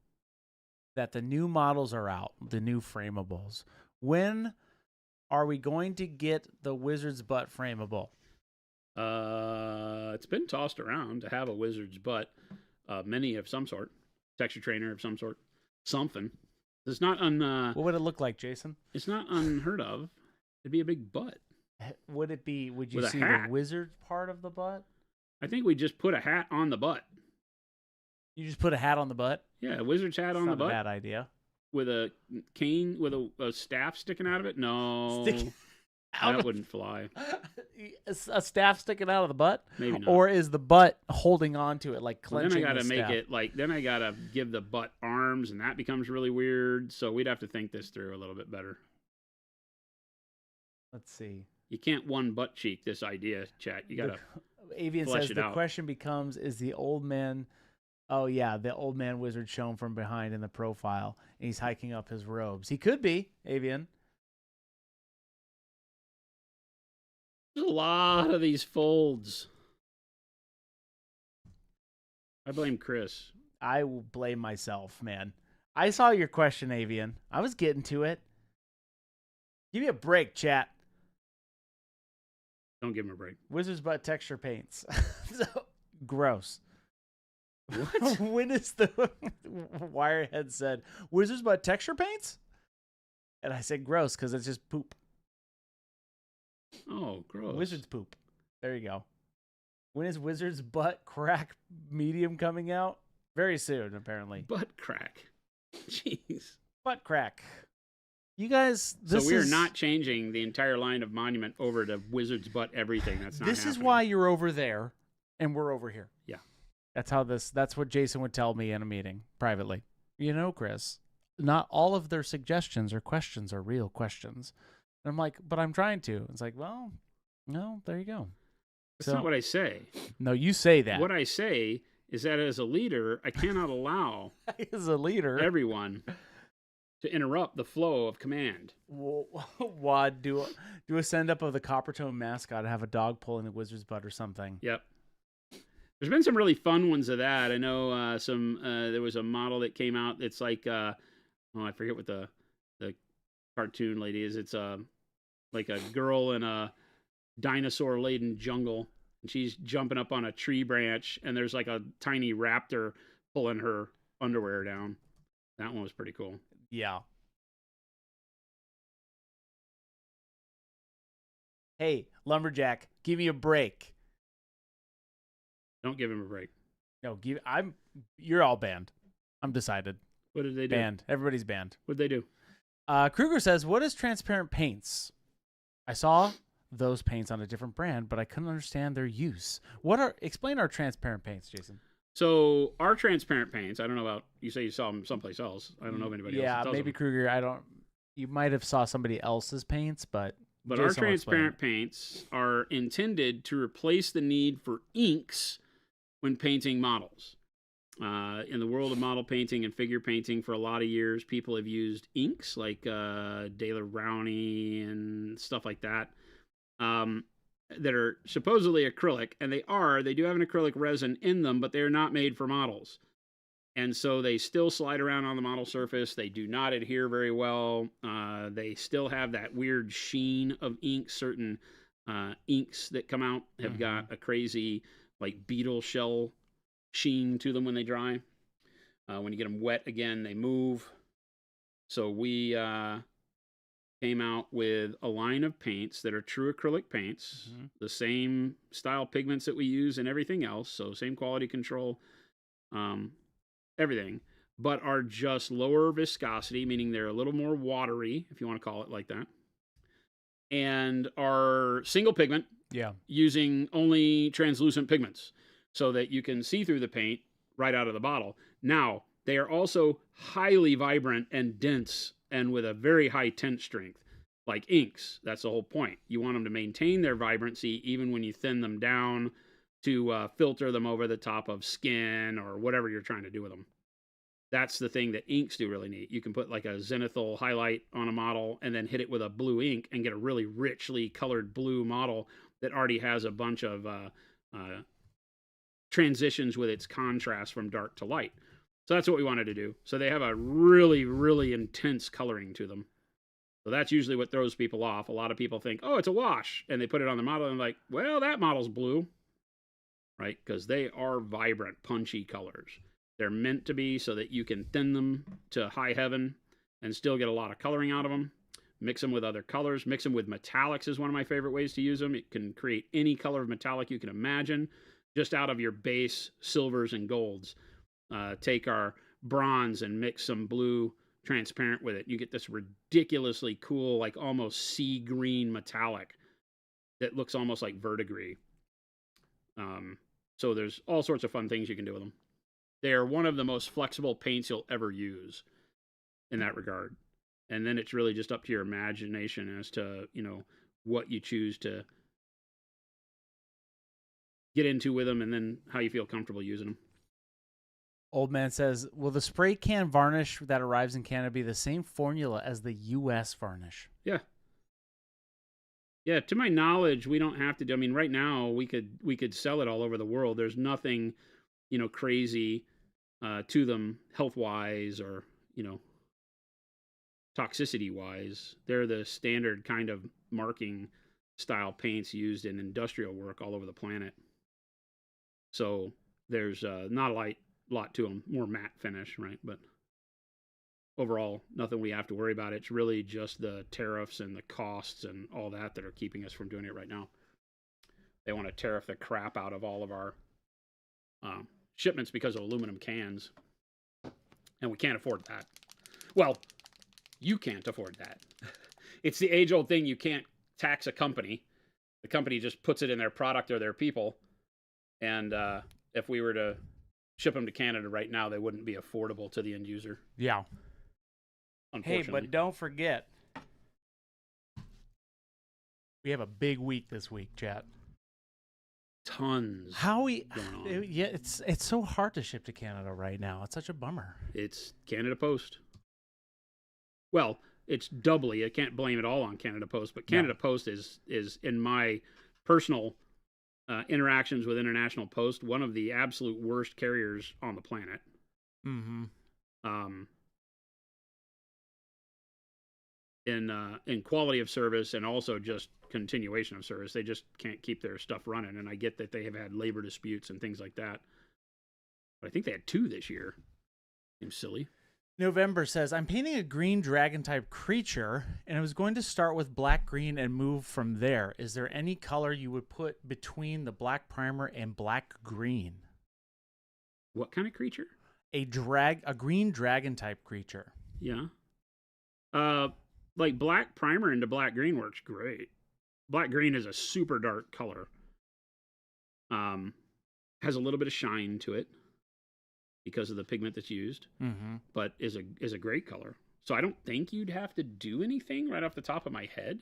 that the new models are out, the new Frameables. When are we going to get the Wizard's Butt Frameable? It's been tossed around to have a Wizard's Butt, many of some sort, texture trainer of some sort, something. It's not what would it look like, Jason? It's not unheard of. It'd be a big butt. Would it be? Would you see the wizard part of the butt? I think we just put a hat on the butt. You just put a hat on the butt? Yeah, a wizard's hat on the butt. Not a bad idea. With a cane, with a staff sticking out of it? No. That wouldn't fly. A staff sticking out of the butt? Maybe not. Or is the butt holding on to it, like clenching then I got to make staff? it like, then I got to give the butt arms, and that becomes really weird. So we'd have to think this through a little bit better. Let's see. You can't one butt cheek this idea, chat. You got to Avian says the question becomes, is the old man... Oh, yeah, the old man wizard shown from behind in the profile, and he's hiking up his robes. He could be, Avian. There's a lot of these folds. I blame Chris. I will blame myself, man. I saw your question, Avian. I was getting to it. Give me a break, chat. Don't give him a break. Wizard's Butt texture paints. Gross. What? When is the Wirehead said Wizard's Butt texture paints? And I said gross because it's just poop. Oh, gross. Wizard's poop. There you go. When is Wizard's Butt Crack Medium coming out? Very soon, apparently. Butt crack. Jeez. Butt crack. You guys, so we're not changing the entire line of Monument over to Wizard's Butt everything. That's not This happening. is why you're over there and we're over here. Yeah. That's what Jason would tell me in a meeting privately. Chris, not all of their suggestions or questions are real questions. And I'm like, but I'm trying to. It's like, well, no, there you go. That's not what I say. No, you say that. What I say is that as a leader, I cannot allow as a leader everyone to interrupt the flow of command. Wad, do a send up of the Coppertone mascot and have a dog pulling the wizard's butt or something. Yep. There's been some really fun ones of that. I know there was a model that came out. It's like I forget what the cartoon lady is. It's like a girl in a dinosaur laden jungle, and she's jumping up on a tree branch, and there's like a tiny raptor pulling her underwear down. That one was pretty cool. Yeah. Hey, lumberjack, give me a break. Don't give him a break. No, you're all banned. I'm decided. What did they do? Banned. Everybody's banned. What did they do? Kruger says, "What is transparent paints? I saw those paints on a different brand, but I couldn't understand their use. Explain our transparent paints, Jason?" So our transparent paints, I don't know about, you say you saw them someplace else. I don't know if anybody else Yeah, does maybe them. Kruger. I don't. You might have saw somebody else's paints, but Our Jason will explain transparent paints are intended to replace the need for inks when painting models. In the world of model painting and figure painting, for a lot of years, people have used inks like Daler Rowney and stuff like that, that are supposedly acrylic, and they do have an acrylic resin in them, but they're not made for models. And so they still slide around on the model surface. They do not adhere very well. They still have that weird sheen of ink. Certain inks that come out have got a crazy, like, beetle shell sheen to them when they dry. When you get them wet again, they move. So we came out with a line of paints that are true acrylic paints, the same style pigments that we use and everything else, so same quality control, everything, but are just lower viscosity, meaning they're a little more watery, if you want to call it like that, and are single pigment, using only translucent pigments, so that you can see through the paint right out of the bottle. Now, they are also highly vibrant and dense and with a very high tint strength, like inks. That's the whole point. You want them to maintain their vibrancy even when you thin them down to filter them over the top of skin or whatever you're trying to do with them. That's the thing that inks do really neat. You can put like a zenithal highlight on a model and then hit it with a blue ink and get a really richly colored blue model that already has a bunch of transitions with its contrast from dark to light. So that's what we wanted to do. So they have a really, really intense coloring to them. So that's usually what throws people off. A lot of people think, oh, it's a wash. And they put it on the model and like, well, that model's blue. Right? Because they are vibrant, punchy colors. They're meant to be so that you can thin them to high heaven and still get a lot of coloring out of them. Mix them with other colors. Mix them with metallics is one of my favorite ways to use them. It can create any color of metallic you can imagine just out of your base silvers and golds. Take our bronze and mix some blue transparent with it. You get this ridiculously cool, like almost sea green metallic that looks almost like verdigris. So there's all sorts of fun things you can do with them. They are one of the most flexible paints you'll ever use in that regard. And then it's really just up to your imagination as to, what you choose to get into with them and then how you feel comfortable using them. Old Man says, will the spray can varnish that arrives in Canada be the same formula as the U.S. varnish? Yeah. Yeah, to my knowledge, we don't have to do. I mean, right now we could sell it all over the world. There's nothing, crazy to them health wise or toxicity wise. They're the standard kind of marking style paints used in industrial work all over the planet. So there's not a lot to them. More matte finish, right? But overall, nothing we have to worry about. It's really just the tariffs and the costs and all that are keeping us from doing it right now. They want to tariff the crap out of all of our shipments because of aluminum cans. And we can't afford that. Well, you can't afford that. It's the age-old thing. You can't tax a company. The company just puts it in their product or their people. And if we were to ship them to Canada right now, they wouldn't be affordable to the end user. Yeah. Unfortunately. Hey, but don't forget, we have a big week this week, chat. Tons. Yeah, it's so hard to ship to Canada right now. It's such a bummer. It's Canada Post. Well, it's doubly. I can't blame it all on Canada Post, but Canada Post is in my personal interactions with International Post one of the absolute worst carriers on the planet. In quality of service and also just continuation of service. They just can't keep their stuff running, and I get that they have had labor disputes and things like that. But I think they had 2 this year. Seems silly. November says, I'm painting a green dragon type creature, and I was going to start with black green and move from there. Is there any color you would put between the black primer and black green? What kind of creature? A green dragon type creature. Yeah. Like black primer into black green works great. Black green is a super dark color. Has a little bit of shine to it because of the pigment that's used, but is a great color. So I don't think you'd have to do anything right off the top of my head.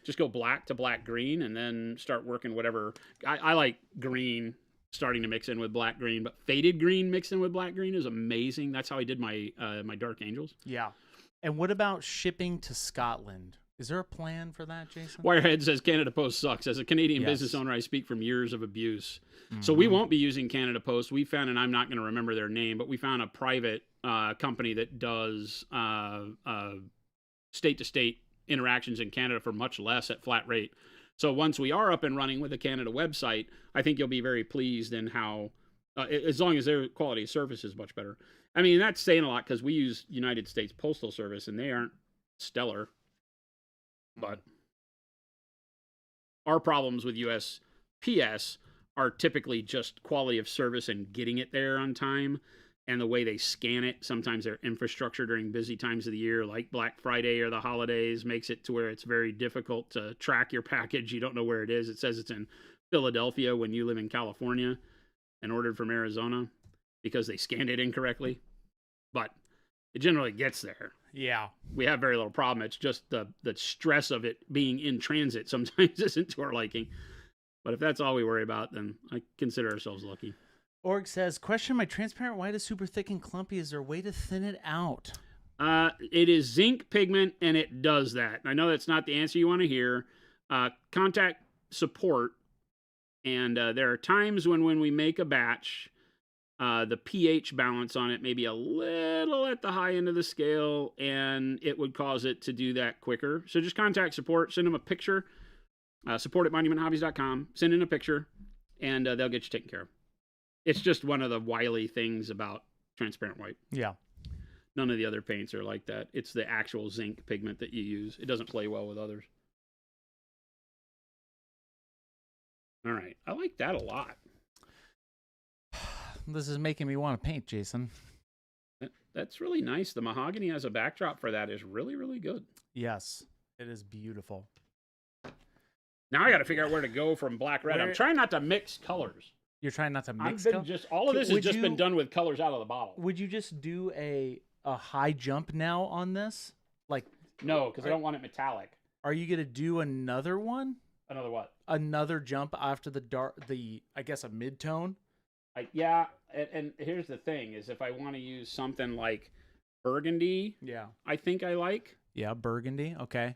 Just go black to black green and then start working whatever. I like green starting to mix in with black green, but faded green mixed in with black green is amazing. That's how I did my my Dark Angels. Yeah. And what about shipping to Scotland? Is there a plan for that, Jason? Wirehead says Canada Post sucks. As a Canadian business owner, I speak from years of abuse. So we won't be using Canada Post. We found, and I'm not going to remember their name, but we found a private company that does state-to-state interactions in Canada for much less at flat rate. So once we are up and running with the Canada website, I think you'll be very pleased in how, as long as their quality of service is much better. I mean, that's saying a lot because we use United States Postal Service, and they aren't stellar. But our problems with USPS are typically just quality of service and getting it there on time, and the way they scan it. Sometimes their infrastructure during busy times of the year, like Black Friday or the holidays, makes it to where it's very difficult to track your package. You don't know where it is. It says it's in Philadelphia when you live in California and ordered from Arizona because they scanned it incorrectly. But it generally gets there. Yeah. We have very little problem. It's just the stress of it being in transit sometimes isn't to our liking. But if that's all we worry about, then I consider ourselves lucky. Org says, question, my transparent white is super thick and clumpy. Is there a way to thin it out? It is zinc pigment, and it does that. I know that's not the answer you want to hear. Contact support, and there are times when we make a batch, the pH balance on it may be a little at the high end of the scale, and it would cause it to do that quicker. So just contact support, send them a picture, support at monumenthobbies.com, send in a picture, and they'll get you taken care of. It's just one of the wily things about transparent white. Yeah. None of the other paints are like that. It's the actual zinc pigment that you use. It doesn't play well with others. All right. I like that a lot. This is making me want to paint, Jason. That's really nice. The mahogany as a backdrop for that is really, really good. Yes, it is beautiful. Now I got to figure out where to go from black red. I'm trying not to mix colors. You're trying not to mix colors? All of this has just been done with colors out of the bottle. Would you just do a high jump now on this? Like, no, because I don't want it metallic. Are you gonna do another one? Another what? Another jump after I guess a mid-tone? Yeah, and here's the thing, is if I want to use something like burgundy, I think I like. Yeah, burgundy, okay.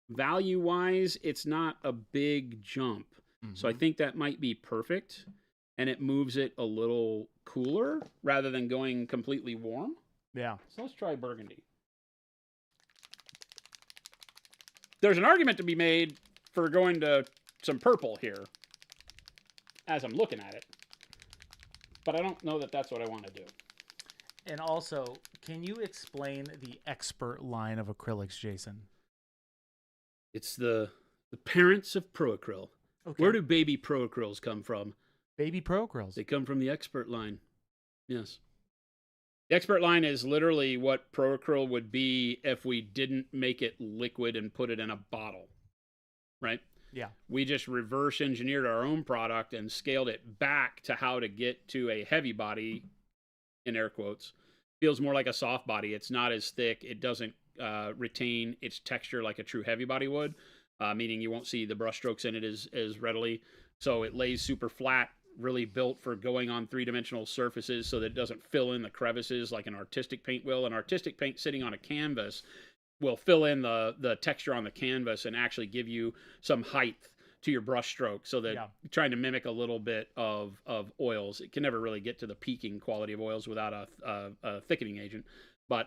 Value-wise, it's not a big jump. So I think that might be perfect, and it moves it a little cooler rather than going completely warm. Yeah. So let's try burgundy. There's an argument to be made for going to some purple here as I'm looking at it. But I don't know that that's what I want to do. And also, can you explain the expert line of acrylics, Jason? It's the parents of Proacryl. Okay. Where do baby Proacryls come from? Baby Proacryls. They come from the expert line. Yes. The expert line is literally what Proacryl would be if we didn't make it liquid and put it in a bottle. Right? Yeah. We just reverse engineered our own product and scaled it back to how to get to a heavy body, in air quotes. Feels more like a soft body. It's not as thick. It doesn't retain its texture like a true heavy body would, meaning you won't see the brush strokes in it as readily. So it lays super flat, really built for going on three-dimensional surfaces so that it doesn't fill in the crevices like an artistic paint will. An artistic paint sitting on a canvas will fill in the texture on the canvas and actually give you some height to your brush stroke, so that trying to mimic a little bit of oils. It can never really get to the peaking quality of oils without a thickening agent. But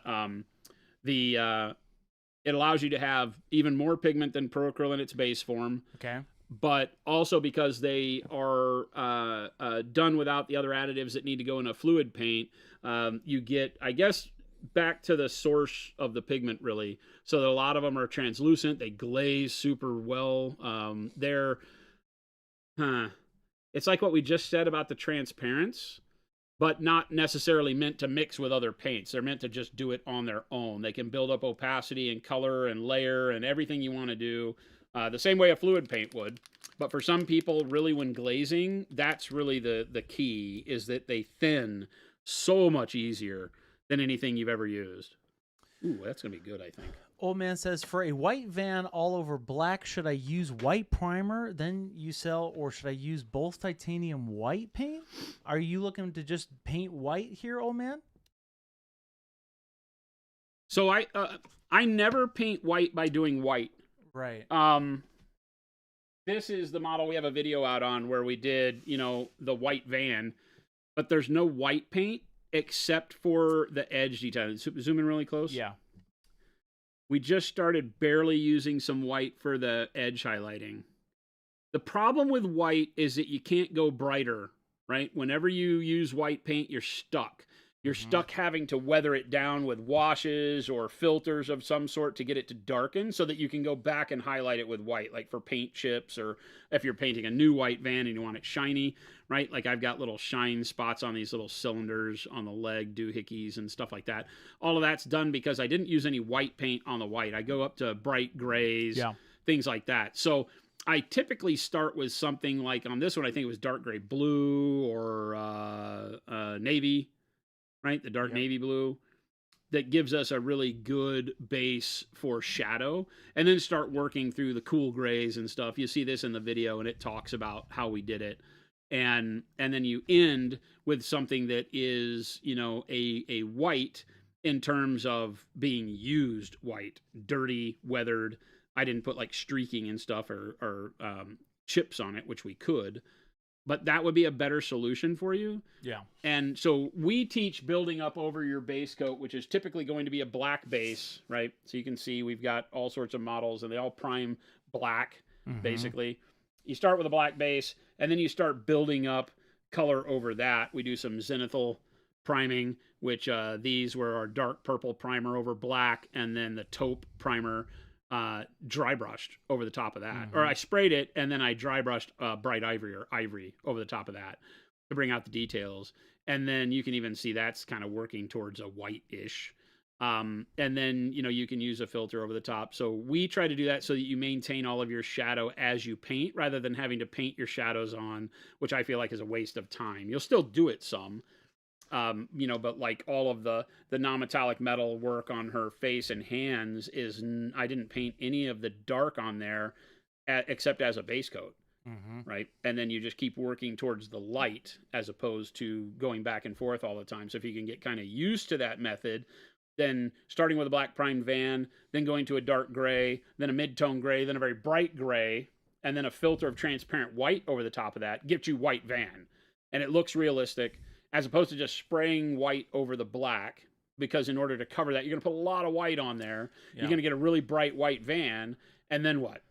it allows you to have even more pigment than Proacryl in its base form. Okay. But also because they are done without the other additives that need to go in a fluid paint, you get, I guess, back to the source of the pigment, really. So that a lot of them are translucent. They glaze super well. It's like what we just said about the transparents, but not necessarily meant to mix with other paints. They're meant to just do it on their own. They can build up opacity and color and layer and everything you want to do the same way a fluid paint would. But for some people, really, when glazing, that's really the key, is that they thin so much easier than anything you've ever used. Ooh, that's going to be good, I think. Old Man says, for a white van all over black, should I use white primer, then you sell, or should I use both titanium white paint? Are you looking to just paint white here, Old Man? So I never paint white by doing white. Right. This is the model we have a video out on where we did, the white van, but there's no white paint except for the edge detail. Zoom in really close. Yeah. We just started barely using some white for the edge highlighting. The problem with white is that you can't go brighter, right? Whenever you use white paint, you're stuck. You're stuck having to weather it down with washes or filters of some sort to get it to darken so that you can go back and highlight it with white, like for paint chips, or if you're painting a new white van and you want it shiny, right? Like I've got little shine spots on these little cylinders on the leg, doohickeys and stuff like that. All of that's done because I didn't use any white paint on the white. I go up to bright grays, things like that. So I typically start with something like on this one, I think it was dark gray blue or navy, right? The dark navy blue that gives us a really good base for shadow, and then start working through the cool grays and stuff. You see this in the video and it talks about how we did it. And then you end with something that is, a white in terms of being used white, dirty, weathered. I didn't put like streaking and stuff or chips on it, which we could. But that would be a better solution for you. Yeah. And so we teach building up over your base coat, which is typically going to be a black base, right? So you can see we've got all sorts of models and they all prime black, basically. You start with a black base and then you start building up color over that. We do some zenithal priming, which these were our dark purple primer over black, and then the taupe primer dry brushed over the top of that. Or I sprayed it and then I dry brushed bright ivory or ivory over the top of that to bring out the details. And then you can even see that's kind of working towards a white-ish. And then, you can use a filter over the top. So we try to do that so that you maintain all of your shadow as you paint, rather than having to paint your shadows on, which I feel like is a waste of time. You'll still do it some, but like all of the non-metallic metal work on her face and hands I didn't paint any of the dark on there except as a base coat, right? And then you just keep working towards the light as opposed to going back and forth all the time. So if you can get kind of used to that method, then starting with a black primed van, then going to a dark gray, then a mid-tone gray, then a very bright gray, and then a filter of transparent white over the top of that, gets you white van. And it looks realistic, as opposed to just spraying white over the black, because in order to cover that, you're going to put a lot of white on there. Yeah. You're going to get a really bright white van, and then what?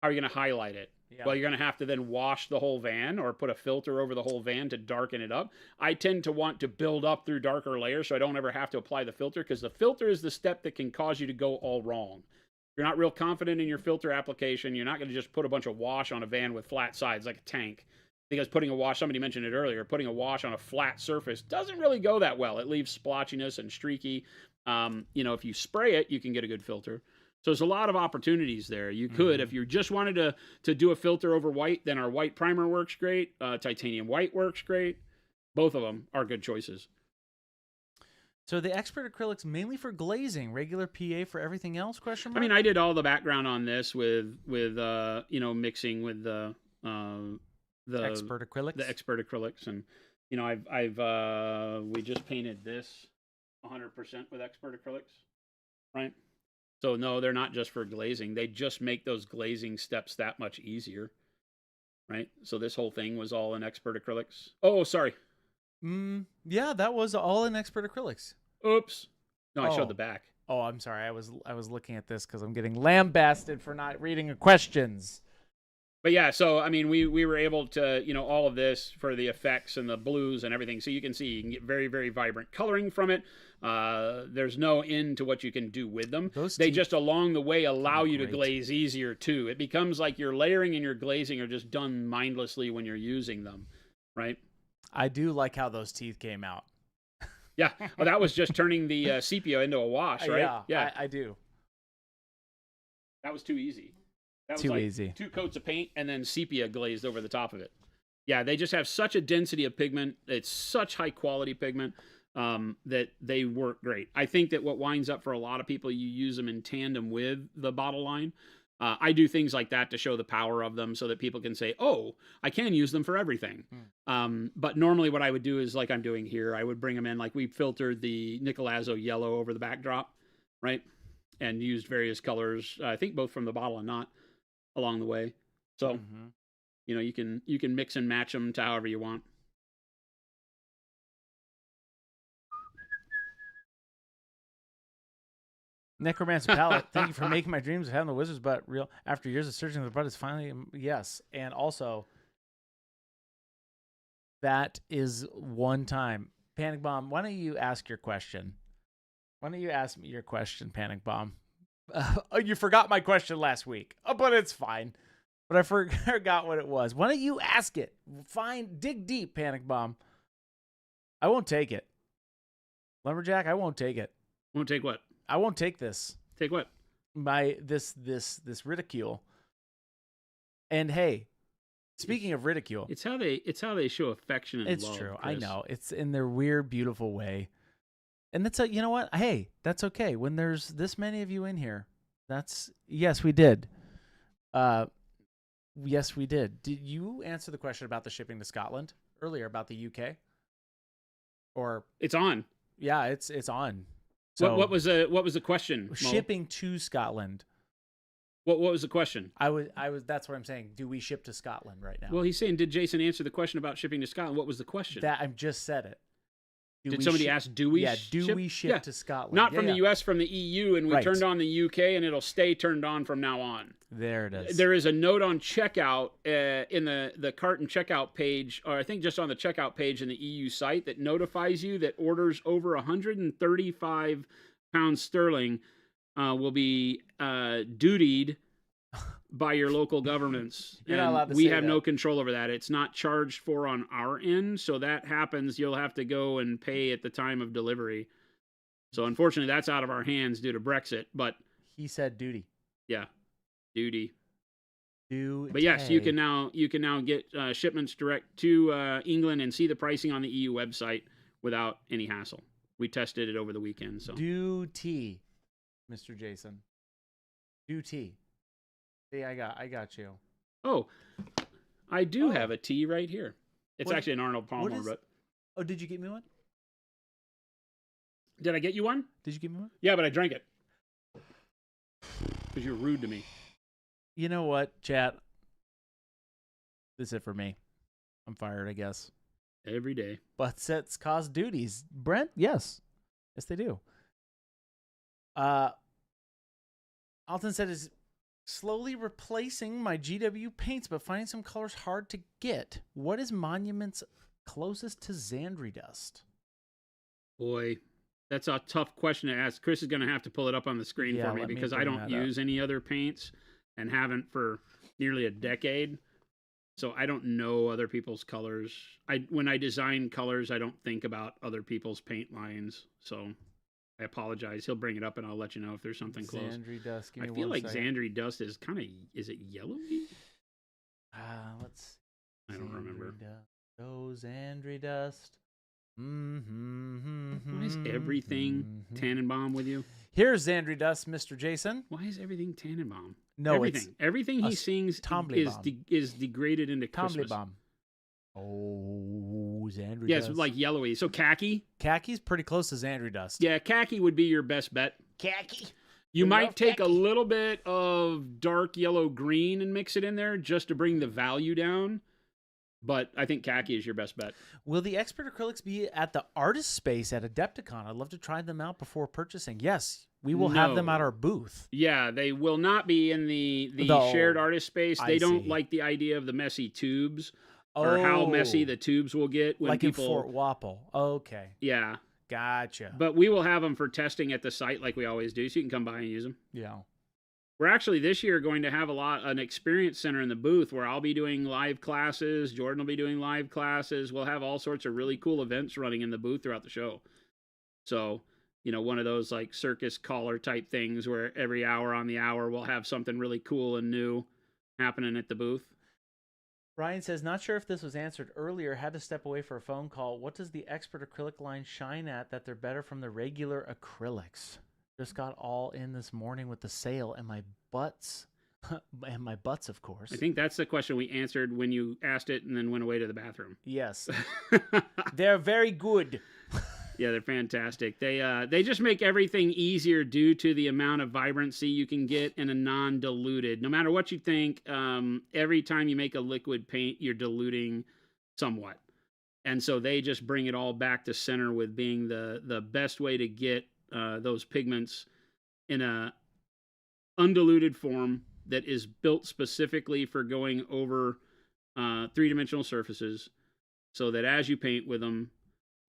How are you going to highlight it? Yeah. Well, you're going to have to then wash the whole van or put a filter over the whole van to darken it up. I tend to want to build up through darker layers so I don't ever have to apply the filter, because the filter is the step that can cause you to go all wrong. If you're not real confident in your filter application, you're not going to just put a bunch of wash on a van with flat sides like a tank. Because putting a wash, somebody mentioned it earlier, putting a wash on a flat surface doesn't really go that well. It leaves splotchiness and streaky. If you spray it, you can get a good filter. So there's a lot of opportunities there. You could, if you just wanted to do a filter over white, then our white primer works great. Titanium white works great. Both of them are good choices. So the expert acrylics mainly for glazing, regular PA for everything else? Question mark? I mean, I did all the background on this with mixing with the expert acrylics. The expert acrylics, and we just painted this 100% with expert acrylics, right? So no, they're not just for glazing. They just make those glazing steps that much easier, right? So this whole thing was all in expert acrylics. Oh, sorry. Yeah, that was all in expert acrylics. Oops. No, I showed the back. Oh, I'm sorry. I was looking at this because I'm getting lambasted for not reading the questions. But yeah, so I mean, we were able to, all of this for the effects and the blues and everything. So you can see you can get very, very vibrant coloring from it. There's no end to what you can do with them. They just along the way allow you to glaze easier too. It becomes like your layering and your glazing are just done mindlessly when you're using them, right? I do like how those teeth came out. Yeah, well, that was just turning the sepia into a wash, right? Yeah, I do. That was too easy. That was too like easy. 2 coats of paint and then sepia glazed over the top of it. Yeah, they just have such a density of pigment. It's such high quality pigment that they work great. I think that what winds up for a lot of people, you use them in tandem with the bottle line. I do things like that to show the power of them so that people can say, oh, I can use them for everything. But normally what I would do is like I'm doing here. I would bring them in, like we filtered the Nicolazzo yellow over the backdrop, right? And used various colors, I think both from the bottle and not, along the way. So, you can mix and match them to however you want. Necromancer Palette, thank you for making my dreams of having the wizard's butt real. After years of searching, the butt is finally, yes. And also, that is one time. Panic Bomb, why don't you ask your question? Why don't you ask me your question, Panic Bomb? You forgot my question last week, but it's fine. But I forgot what it was. Why don't you ask it? Dig deep, Panic Bomb. I won't take it. Lumberjack, I won't take it. Won't take what? I won't take this. Take what? This ridicule. And hey, speaking of ridicule, it's how they show affection and love. It's true. Chris. I know. It's in their weird, beautiful way. And that's you know what? Hey, that's okay. When there's this many of you in here, yes, we did. Yes, we did. Did you answer the question about the shipping to Scotland earlier about the UK? Or it's on. Yeah, it's on. So what was the question? Shipping to Scotland. What was the question? I was. That's what I'm saying. Do we ship to Scotland right now? Well, he's saying, did Jason answer the question about shipping to Scotland? What was the question? That I've just said it. Did somebody ask, do we ship to Scotland? Not from the U.S., from the EU, and we turned on the U.K., and it'll stay turned on from now on. There it is. There is a note on checkout in the cart and checkout page, or I think just on the checkout page in the EU site, that notifies you that orders over 135 pounds sterling will be dutied by your local governments. You're not allowed to we say have that. No control over that. It's not charged for on our end, so that happens. You'll have to go and pay at the time of delivery. So unfortunately, that's out of our hands due to Brexit. But he said duty. Yeah, duty. Duty. But yes, you can now get shipments direct to England and see the pricing on the EU website without any hassle. We tested it over the weekend. So duty, Mr. Jason. Duty. See, I got you. Oh, I do have a tea right here. It's actually an Arnold Palmer, but. Oh, did you get me one? Did I get you one? Did you give me one? Yeah, but I drank it. Because you're rude to me. You know what, chat? This is it for me. I'm fired, I guess. Every day. But sets cause duties. Brent? Yes. Yes, they do. Alton said is slowly replacing my GW paints, but finding some colors hard to get. What is Monument's closest to Xandri dust? Boy, that's a tough question to ask. Chris is going to have to pull it up on the screen for me because I don't use any other paints and haven't for nearly a decade. So I don't know other people's colors. When I design colors, I don't think about other people's paint lines. So I apologize. He'll bring it up and I'll let you know if there's something close. Xandri dust. I feel like Xandri dust is kind of, is it yellowy? Let's see. I don't remember. Oh, Xandri dust. Why is everything Tannenbaum with you? Here's Xandri dust, Mr. Jason. Why is everything Tannenbaum? No, everything he sings is degraded into Christmas. Bomb. Oh, Xandri dust. Yes, like yellowy. So khaki? Khaki's pretty close to Xandri dust. Yeah, khaki would be your best bet. Khaki. You might take a little bit of dark yellow green and mix it in there just to bring the value down. But I think khaki is your best bet. Will the expert acrylics be at the artist space at Adepticon? I'd love to try them out before purchasing. Yes, We will have them at No. our booth. Yeah, they will not be in the No. shared artist space. They I don't see. like the idea of the messy tubes or how messy Oh, the tubes will get when like in Fort people. Wapple. Okay, Yeah, gotcha. but we will have them for testing at the site like we always do, so you can come by and use them. Yeah. We're actually this year going to have an experience center in the booth where I'll be doing live classes. Jordan will be doing live classes. We'll have all sorts of really cool events running in the booth throughout the show. So, one of those like circus collar type things where every hour on the hour we'll have something really cool and new happening at the booth. Ryan says, not sure if this was answered earlier. Had to step away for a phone call. What does the expert acrylic line shine at that they're better from the regular acrylics? Just got all in this morning with the sale and my butts, and my butts, of course. I think that's the question we answered when you asked it and then went away to the bathroom. Yes, they're very good. Yeah, they're fantastic. They just make everything easier due to the amount of vibrancy you can get in a non-diluted. No matter what you think, every time you make a liquid paint, you're diluting somewhat. And so they just bring it all back to center with being the best way to get those pigments in a undiluted form that is built specifically for going over three-dimensional surfaces so that as you paint with them,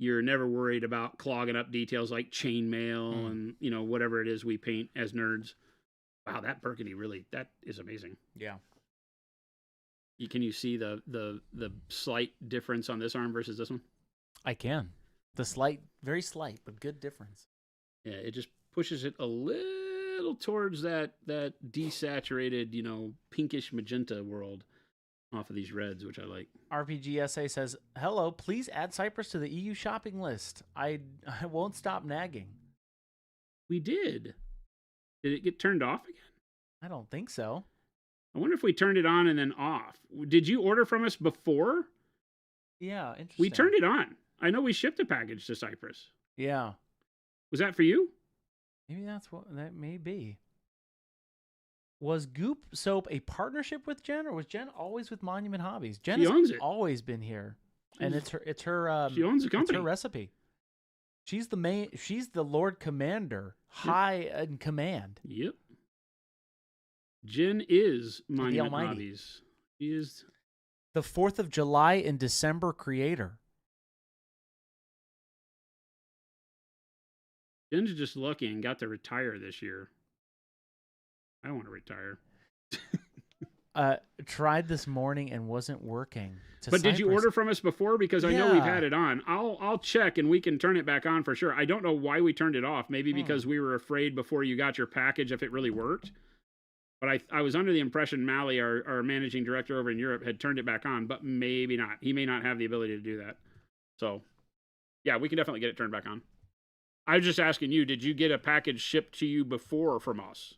you're never worried about clogging up details like chainmail and, whatever it is we paint as nerds. Wow, that burgundy that is amazing. Yeah. Can you see the slight difference on this arm versus this one? I can. Very slight, but good difference. Yeah, it just pushes it a little towards that desaturated, pinkish magenta world off of these reds, which I like. RPGSA says, hello, please add Cypress to the EU shopping list. I won't stop nagging. We did. Did it get turned off again? I don't think so. I wonder if we turned it on and then off. Did you order from us before? Yeah, interesting. We turned it on. I know we shipped a package to Cyprus. Yeah. Was that for you? Maybe that's what that may be. Was Goop Soap a partnership with Jen, or was Jen always with Monument Hobbies? Jen has always been here, and it's her. She owns the company. It's her recipe. She's the Lord Commander, high in command. Yep. Jen is Monument Hobbies. She is the 4th of July and December creator. Jen's just lucky and got to retire this year. I want to retire. Tried this morning and wasn't working. But did you order from us before? Because I know we've had it on. I'll check and we can turn it back on for sure. I don't know why we turned it off. Maybe because we were afraid before you got your package if it really worked. But I was under the impression Mally, our managing director over in Europe, had turned it back on, but maybe not. He may not have the ability to do that. So, yeah, we can definitely get it turned back on. I was just asking you, did you get a package shipped to you before from us?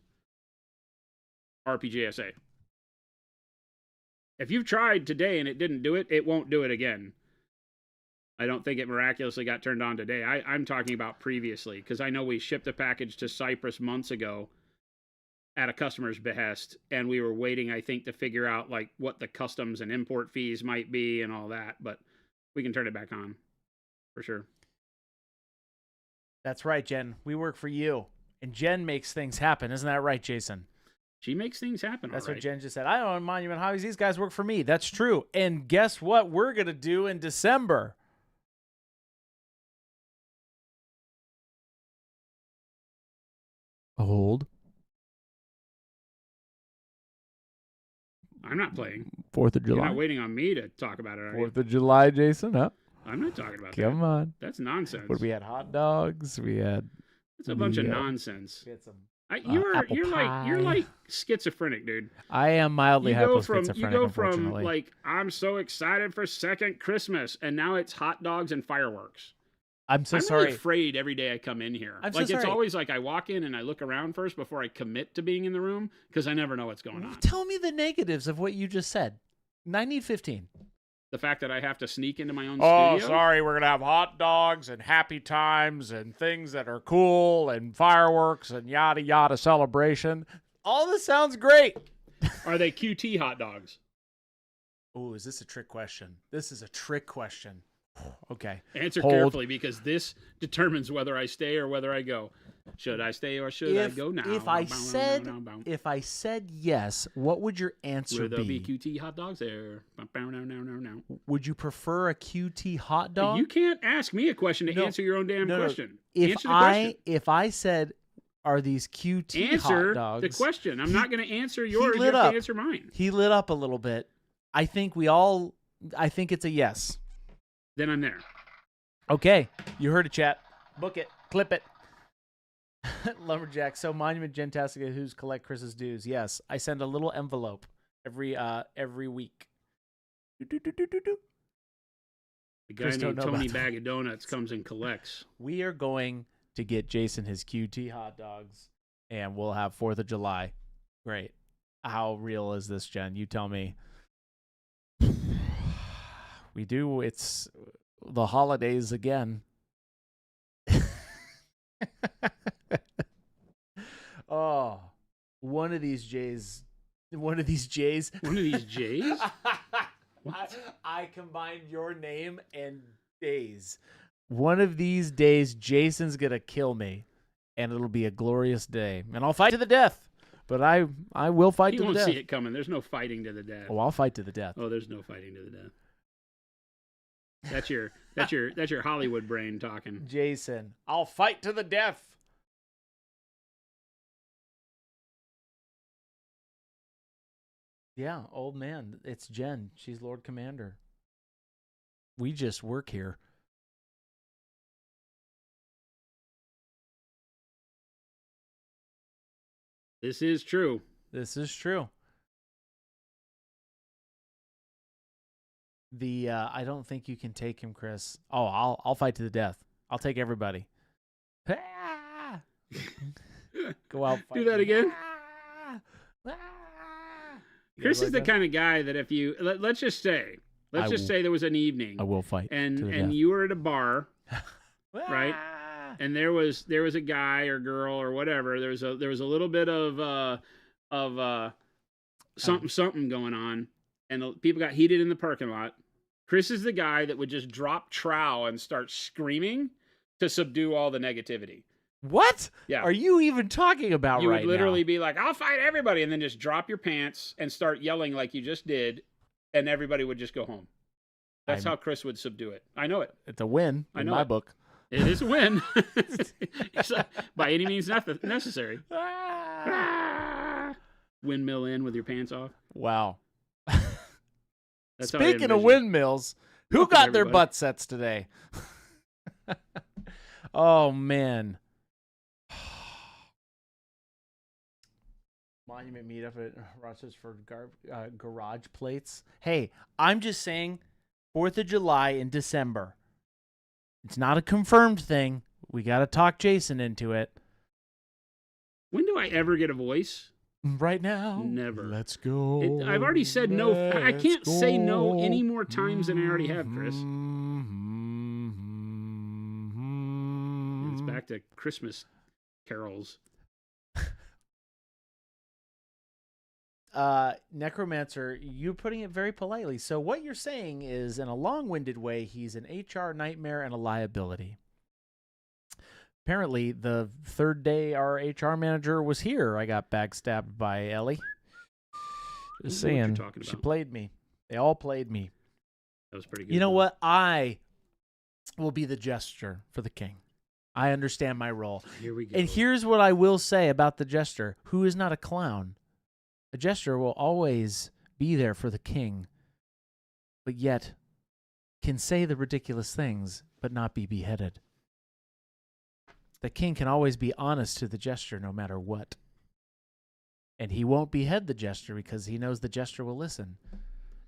RPGSA. If you've tried today and it didn't do it, it won't do it again. I don't think it miraculously got turned on today. I'm talking about previously, because I know we shipped a package to Cyprus months ago at a customer's behest, and we were waiting, I think, to figure out like what the customs and import fees might be and all that, but we can turn it back on for sure. That's right, Jen. We work for you, and Jen makes things happen. Isn't that right, Jason? She makes things happen. That's what Jen just said. I own Monument Hobbies. These guys work for me. That's true. And guess what we're going to do in December? Hold. I'm not playing. 4th of July. You're not waiting on me to talk about it, are you? 4th of July, Jason, huh? I'm not talking about that. Come on. That's nonsense. What, we had hot dogs. We had... It's a bunch of nonsense. We had some You're like schizophrenic, dude. I am mildly hyposchizophrenic. You go from like, I'm so excited for second Christmas, and now it's hot dogs and fireworks. I'm sorry. Really afraid every day I come in here. It's always like I walk in and I look around first before I commit to being in the room because I never know what's going on. Tell me the negatives of what you just said. I need 15. The fact that I have to sneak into my own studio. Oh, sorry, we're going to have hot dogs and happy times and things that are cool and fireworks and yada yada celebration. All this sounds great. Are they QT hot dogs? Oh, is this a trick question? This is a trick question. Okay. Answer carefully because this determines whether I stay or whether I go. Should I stay or should I go now? If I said yes, what would your answer Will there be? be QT hot dogs there? Would you prefer a QT hot dog? You can't ask me a question to answer your own damn question. If Answer the question. If I said, are these QT hot dogs? The question. I'm not going to answer yours. You have to answer mine. He lit up a little bit. I think it's a yes. Then I'm there. Okay. You heard it, chat. Book it. Clip it. Lumberjack. So Monument Gentastica who's collect Chris's dues. Yes. I send a little envelope every week. The guy named Tony Bag of Donuts comes and collects. We are going to get Jason his QT hot dogs, and we'll have 4th of July. Great. How real is this, Jen? You tell me. We do. It's the holidays again. Oh, one of these J's. I combined your name and days. One of these days, Jason's going to kill me, and it'll be a glorious day. And I'll fight to the death, but I will fight to the death. You won't see it coming. There's no fighting to the death. Oh, I'll fight to the death. Oh, there's no fighting to the death. That's your Hollywood brain talking. Jason, I'll fight to the death. Yeah, old man. It's Jen. She's Lord Commander. We just work here. This is true. This is true. I don't think you can take him, Chris. Oh, I'll fight to the death. I'll take everybody. Go out. Fight. Do that again. Chris like is the that? kind of guy that if you let's just say there was an evening. I will fight. And you were at a bar, right? And there was a guy or girl or whatever. There was a little bit of something going on, and people got heated in the parking lot. Chris is the guy that would just drop trow and start screaming to subdue all the negativity. What? Yeah. Are you even talking about you right now? You would literally be like, I'll fight everybody, and then just drop your pants and start yelling like you just did, and everybody would just go home. That's how Chris would subdue it. I know it. It's a win in my book. It is a win. It's by any means necessary. Windmill in with your pants off. Wow. That's Speaking of windmills, who got their butt sets today? Oh, man. Monument meetup at Rochester for garage plates. Hey, I'm just saying 4th of July in December. It's not a confirmed thing. We got to talk Jason into it. When do I ever get a voice? Right now. Never. Let's go. I've already said no. I can't say no any more times than I already have, Chris. It's back to Christmas carols. Necromancer, you're putting it very politely. So what you're saying is, in a long-winded way, he's an HR nightmare and a liability. Apparently, the third day our HR manager was here, I got backstabbed by Ellie. Just saying, she played me. They all played me. That was pretty good. You know what? I will be the jester for the king. I understand my role. Here we go. And here's what I will say about the jester, who is not a clown. A jester will always be there for the king, but yet can say the ridiculous things, but not be beheaded. The king can always be honest to the jester no matter what. And he won't behead the jester because he knows the jester will listen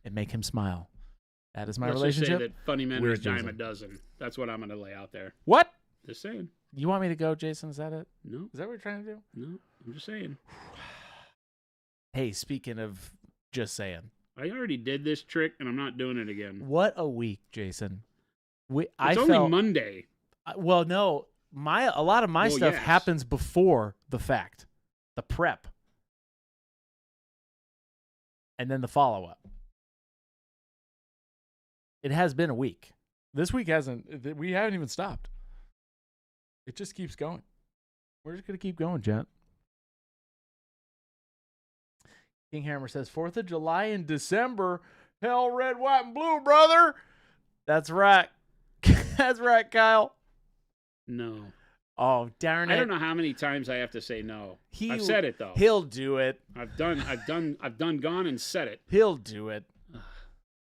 and make him smile. That is my relationship. Just say that funny men are a dime a dozen. That's what I'm going to lay out there. What? Just saying. You want me to go, Jason? Is that it? No. Is that what you're trying to do? No, I'm just saying. Hey, speaking of just saying. I already did this trick, and I'm not doing it again. What a week, Jason. It's only Monday. Well, no. A lot of my stuff happens before the fact. The prep. And then the follow-up. It has been a week. This week we haven't even stopped. It just keeps going. We're just going to keep going, Jet. King Hammer says 4th of July in December. Hell, red, white, and blue, brother. That's right. That's right, Kyle. No. Oh, darn it. I don't know how many times I have to say no. I've said it though. He'll do it. I've gone and said it. He'll do it.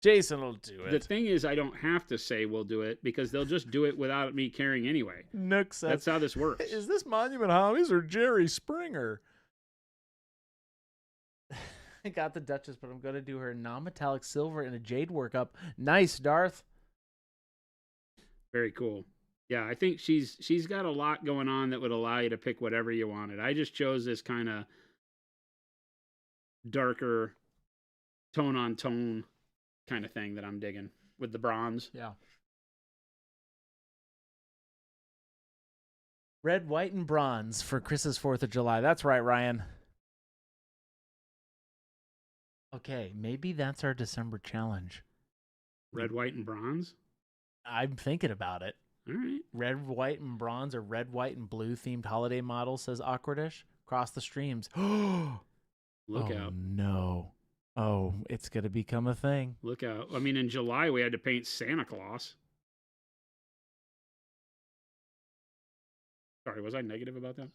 Jason will do it. The thing is, I don't have to say we'll do it because they'll just do it without me caring anyway. Nook says, that's how this works. Is this Monument Hobbies or Jerry Springer? I got the Duchess, but I'm going to do her non-metallic silver and a jade workup. Nice, Darth. Very cool. Yeah, I think she's got a lot going on that would allow you to pick whatever you wanted. I just chose this kind of darker tone on tone kind of thing that I'm digging with the bronze. Yeah. Red, white, and bronze for Chris's 4th of July. That's right, Ryan. Okay, maybe that's our December challenge. Red, white, and bronze? I'm thinking about it. All right. Red, white, and bronze or red, white, and blue themed holiday model, says Awkwardish. Cross the streams. Look out. No. Oh, it's going to become a thing. Look out. I mean, in July, we had to paint Santa Claus. Sorry, was I negative about that?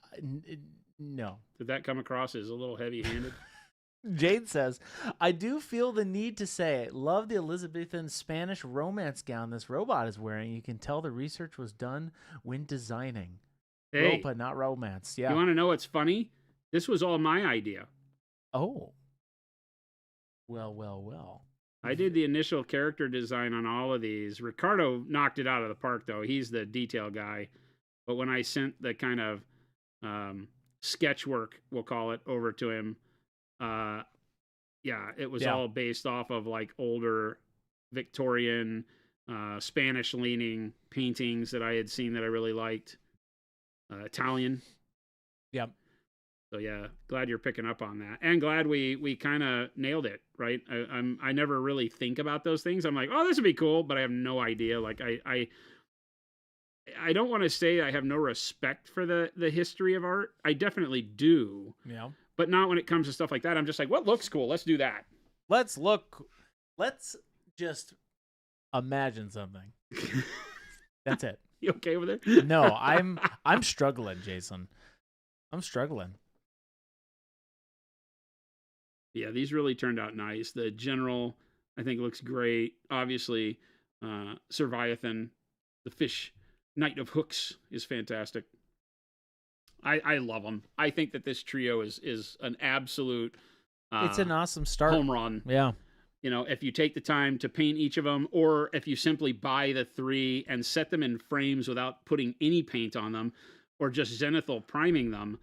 No. Did that come across as a little heavy-handed? Jade says, I do feel the need to say, love the Elizabethan Spanish romance gown this robot is wearing. You can tell the research was done when designing. Hey, Ropa, not romance. Yeah. You want to know what's funny? This was all my idea. Oh. Well. I did the initial character design on all of these. Ricardo knocked it out of the park, though. He's the detail guy. But when I sent the kind of sketch work, we'll call it, over to him, it was all based off of like older Victorian, Spanish-leaning paintings that I had seen that I really liked. Italian. Yep. So yeah, glad you're picking up on that, and glad we kind of nailed it, right? I never really think about those things. I'm like, oh, this would be cool, but I have no idea. Like I don't want to say I have no respect for the history of art. I definitely do. Yeah. But not when it comes to stuff like that. I'm just like, what looks cool? Let's do that. Let's just imagine something. That's it. You okay over there? No, I'm struggling, Jason. I'm struggling. Yeah, these really turned out nice. The general, I think, looks great. Obviously, Surviathan, the fish Knight of Hooks, is fantastic. I love them. I think that this trio is an absolute it's an awesome start. Home run. Yeah. You know, if you take the time to paint each of them, or if you simply buy the 3 and set them in frames without putting any paint on them, or just zenithal priming them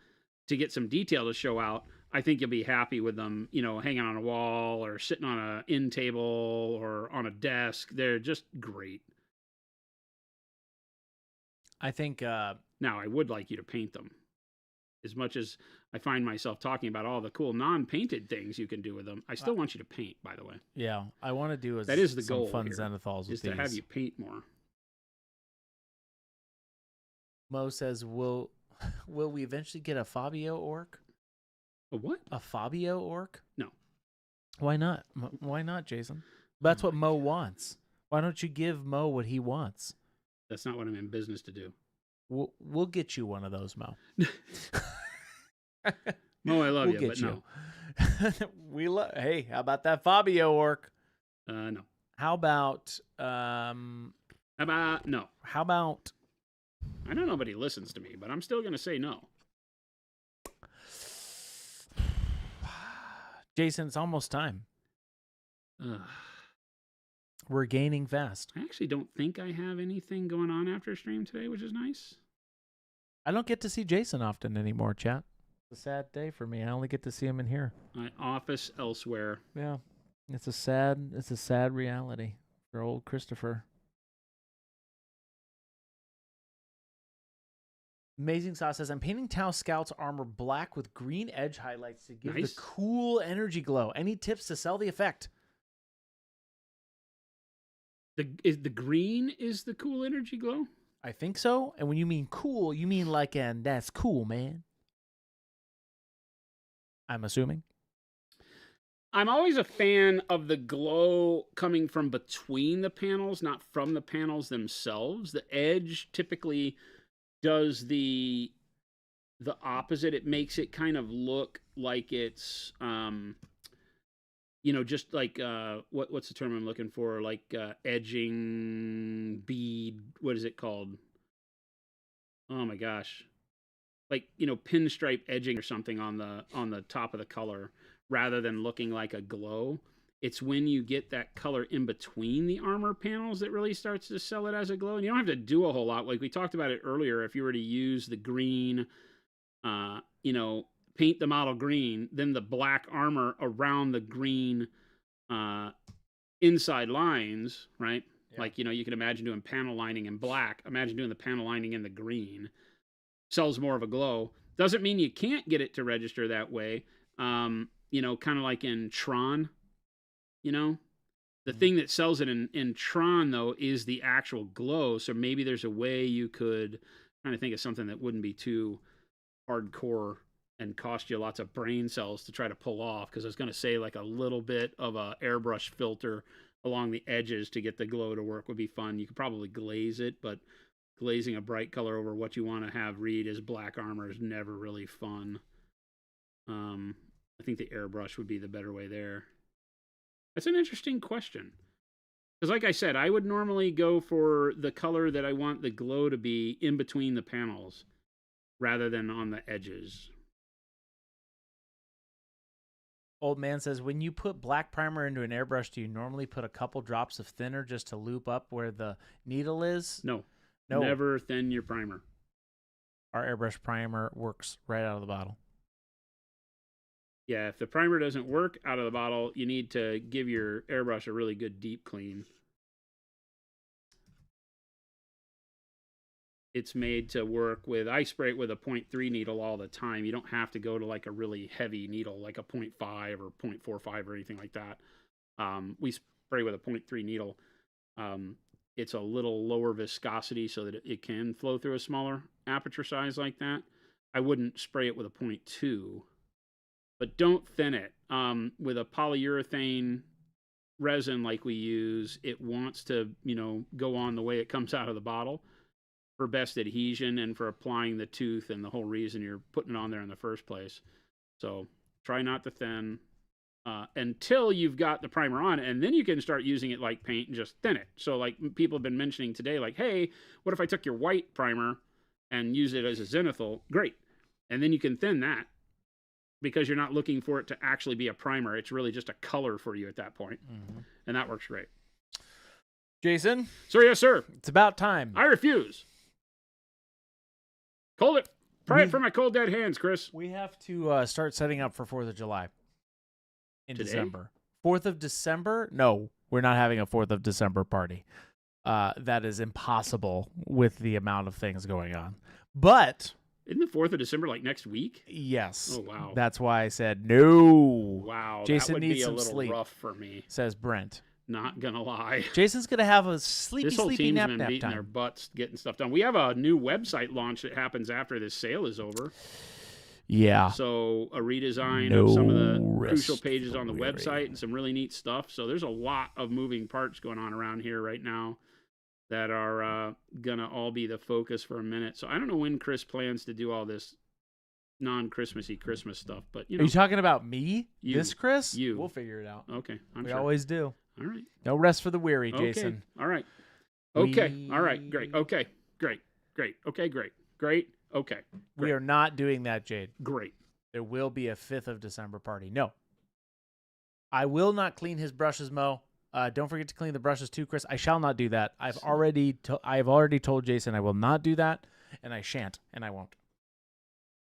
to get some detail to show out, I think you'll be happy with them, you know, hanging on a wall or sitting on an end table or on a desk. They're just great. I think now I would like you to paint them. As much as I find myself talking about all the cool non-painted things you can do with them, I still want you to paint, by the way. Yeah, I want to do that is the some goal fun here, zenithals is with to have you paint more. Mo says, will we eventually get a Fabio orc? A what? A Fabio orc? No. Why not? Why not, Jason? That's what Mo wants. Why don't you give Mo what he wants? That's not what I'm in business to do. We'll get you one of those, Mo. Mo, I love you, but no. Hey, how about that Fabio orc? No. How about no? How about? I know nobody listens to me, but I'm still gonna say no. Jason, it's almost time. We're gaining fast. I actually don't think I have anything going on after stream today, which is nice. I don't get to see Jason often anymore, chat. It's a sad day for me. I only get to see him in here. My office elsewhere. Yeah. It's a sad reality for old Christopher. Amazing Sauce says, I'm painting Tau Scout's armor black with green edge highlights to give the cool energy glow. Any tips to sell the effect? The green is the cool energy glow? I think so. And when you mean cool, you mean like an that's cool, man. I'm assuming. I'm always a fan of the glow coming from between the panels, not from the panels themselves. The edge typically does the opposite. It makes it kind of look like it's just like what's the term I'm looking for? Like edging bead. What is it called? Oh my gosh. Like, pinstripe edging or something on the top of the color rather than looking like a glow. It's when you get that color in between the armor panels that really starts to sell it as a glow. And you don't have to do a whole lot. Like we talked about it earlier, if you were to use the green, paint the model green, then the black armor around the green inside lines, right? Yeah. Like, you can imagine doing panel lining in black. Imagine doing the panel lining in the green. Sells more of a glow. Doesn't mean you can't get it to register that way. Kind of like in Tron, the thing that sells it in Tron though is the actual glow. So maybe there's a way you could kind of think of something that wouldn't be too hardcore and cost you lots of brain cells to try to pull off. Because I was going to say like a little bit of a airbrush filter along the edges to get the glow to work would be fun. You could probably glaze it, but glazing a bright color over what you want to have read as black armor is never really fun. I think the airbrush would be the better way there. That's an interesting question. Because like I said, I would normally go for the color that I want the glow to be in between the panels rather than on the edges. Old man says, when you put black primer into an airbrush, do you normally put a couple drops of thinner just to loop up where the needle is? No. Never thin your primer. Our airbrush primer works right out of the bottle. Yeah, if the primer doesn't work out of the bottle, you need to give your airbrush a really good deep clean. It's made to work with, I spray it with a 0.3 needle all the time. You don't have to go to like a really heavy needle, like a 0.5 or 0.45 or anything like that. We spray with a 0.3 needle. It's a little lower viscosity so that it can flow through a smaller aperture size like that. I wouldn't spray it with a 0.2, but don't thin it. With a polyurethane resin like we use, it wants to, go on the way it comes out of the bottle for best adhesion and for applying the tooth and the whole reason you're putting it on there in the first place. So try not to thin until you've got the primer on, and then you can start using it like paint and just thin it. So like people have been mentioning today, like, hey, what if I took your white primer and use it as a zenithal? Great. And then you can thin that because you're not looking for it to actually be a primer. It's really just a color for you at that point. Mm-hmm. And that works great. Jason? Sir, yes, sir. It's about time. I refuse. Cold it. Pry it from my cold dead hands, Chris. We have to start setting up for 4th of July. In Today? December. 4th of December? No, we're not having a 4th of December party. That is impossible with the amount of things going on. But isn't the 4th of December like next week? Yes. Oh, wow. That's why I said no. Wow. Jason that would needs be a some little sleep, rough for me. says Brent. Not gonna lie. Jason's gonna have a sleepy this whole team's nap been nap beating time. their butts getting stuff done. We have a new website launch that happens after this sale is over. Yeah. So a redesign of some of the crucial pages on the website and some really neat stuff. So there's a lot of moving parts going on around here right now that are gonna all be the focus for a minute. So I don't know when Chris plans to do all this non-Christmassy Christmas stuff, but Are you talking about me? You. This Chris? You. We'll figure it out. Okay. We always do. All right. No rest for the weary, Jason. Okay. All right. Okay. All right. Great. Okay. Great. Okay. Great. Okay. We are not doing that, Jade. Great. There will be a 5th of December party. No. I will not clean his brushes, Mo. Don't forget to clean the brushes too, Chris. I shall not do that. I've already told Jason I will not do that, and I shan't, and I won't.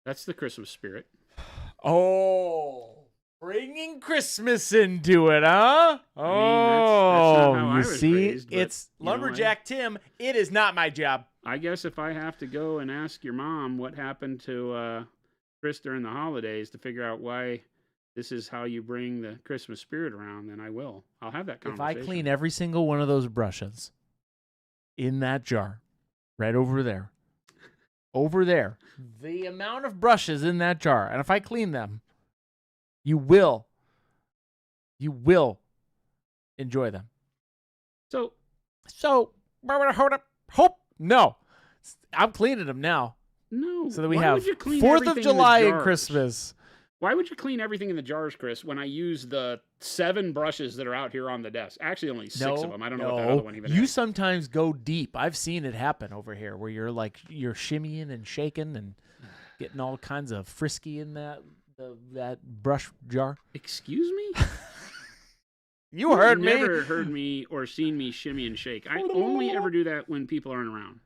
That's the Christmas spirit. Oh. Bringing Christmas into it, huh? I mean, that's not how I you was see, raised, but, it's Lumberjack Tim. It is not my job. I guess if I have to go and ask your mom what happened to Chris during the holidays to figure out why this is how you bring the Christmas spirit around, then I will. I'll have that conversation. If I clean every single one of those brushes in that jar, Right over there. Over there. The amount of brushes in that jar, and if I clean them, you will enjoy them. So hope no. I'm cleaning them now. no. So that we why have would you clean 4th of everything July in the and jars? Christmas. Why would you clean everything in the jars, Chris, when I use the 7 brushes that are out here on the desk? Actually, only 6 of them. I don't know what that other one even You is. sometimes go deep. I've seen it happen over here where you're shimmying and shaking and getting all kinds of frisky in that brush jar. Excuse me? You heard You've me. never heard me or seen me shimmy and shake. I only ever do that when people aren't around.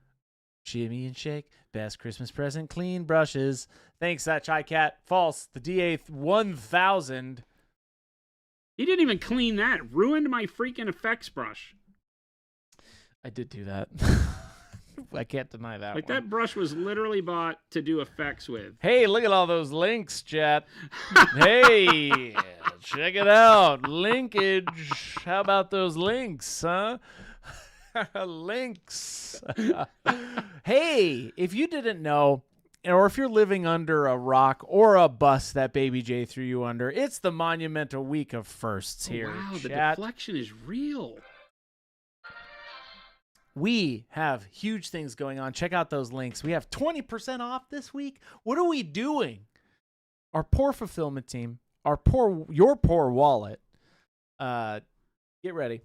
Shimmy and shake. Best Christmas present. Clean brushes. Thanks, that Chai Cat. False. The D8 1000. He didn't even clean that. Ruined my freaking effects brush. I did do that. I can't deny that Like, one. that brush was literally bought to do effects with. Hey, look at all those links, chat. Hey, check it out. Linkage. How about those links, huh? Links. Hey, if you didn't know, or if you're living under a rock or a bus that Baby J threw you under, it's the monumental week of firsts here. Wow, the chat. deflection is real. We have huge things going on. Check out those links. We have 20% off this week. What are we doing? Our poor fulfillment team, your poor wallet. Get ready.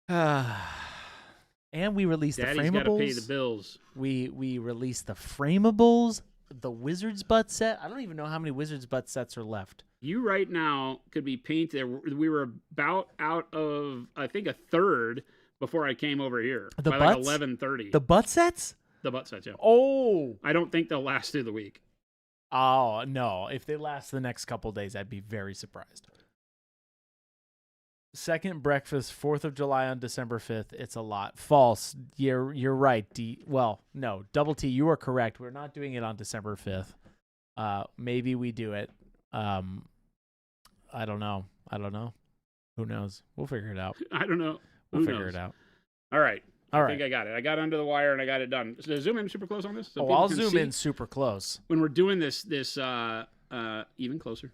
And we released Daddy's the Frameables. got to pay the bills. We released the Frameables, the Wizard's Butt set. I don't even know how many Wizard's Butt sets are left. You right now could be painted. We were about out of, I think, a third before I came over here. The by butts? like 11:30. The butt sets? The butt sets, yeah. Oh. I don't think they'll last through the week. Oh, no. If they last the next couple days, I'd be very surprised. Second breakfast, 4th of July on December 5th. It's a lot. False. You're right. Well, no. Double T, you are correct. We're not doing it on December 5th. Maybe we do it. I don't know. Who knows? We'll figure it out. I don't know. We'll figure it out. All right. All I right. think I got it. I got under the wire and I got it done. So zoom in super close on this. So people I'll can zoom see in super close. when we're doing this even closer.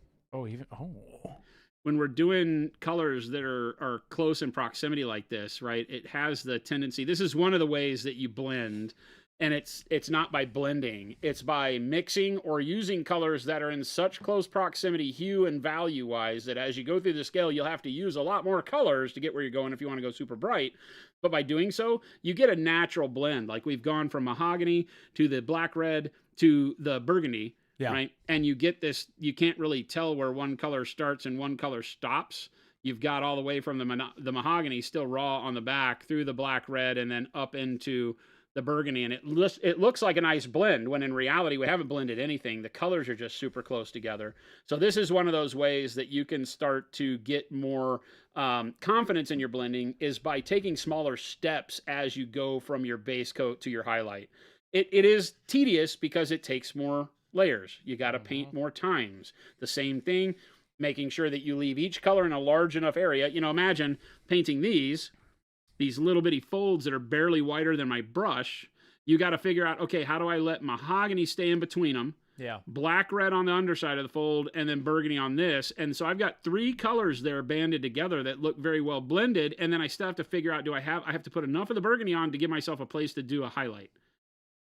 When we're doing colors that are close in proximity like this, right? It has the tendency. This is one of the ways that you blend, and it's not by blending. It's by mixing or using colors that are in such close proximity, hue and value wise, that as you go through the scale, you'll have to use a lot more colors to get where you're going if you want to go super bright. But by doing so, you get a natural blend. Like we've gone from mahogany to the black red to the burgundy. Yeah. Right. And you get this, you can't really tell where one color starts and one color stops. You've got all the way from the mahogany still raw on the back through the black red and then up into the burgundy. And it looks like a nice blend when in reality we haven't blended anything. The colors are just super close together. So this is one of those ways that you can start to get more confidence in your blending is by taking smaller steps as you go from your base coat to your highlight. It is tedious because it takes more layers. You got to paint more times. The same thing, making sure that you leave each color in a large enough area. You know, imagine painting these little bitty folds that are barely wider than my brush. You got to figure out, okay, how do I let mahogany stay in between them? Yeah. Black red on the underside of the fold and then burgundy on this. And so I've got 3 colors there banded together that look very well blended. And then I still have to figure out, I have to put enough of the burgundy on to give myself a place to do a highlight,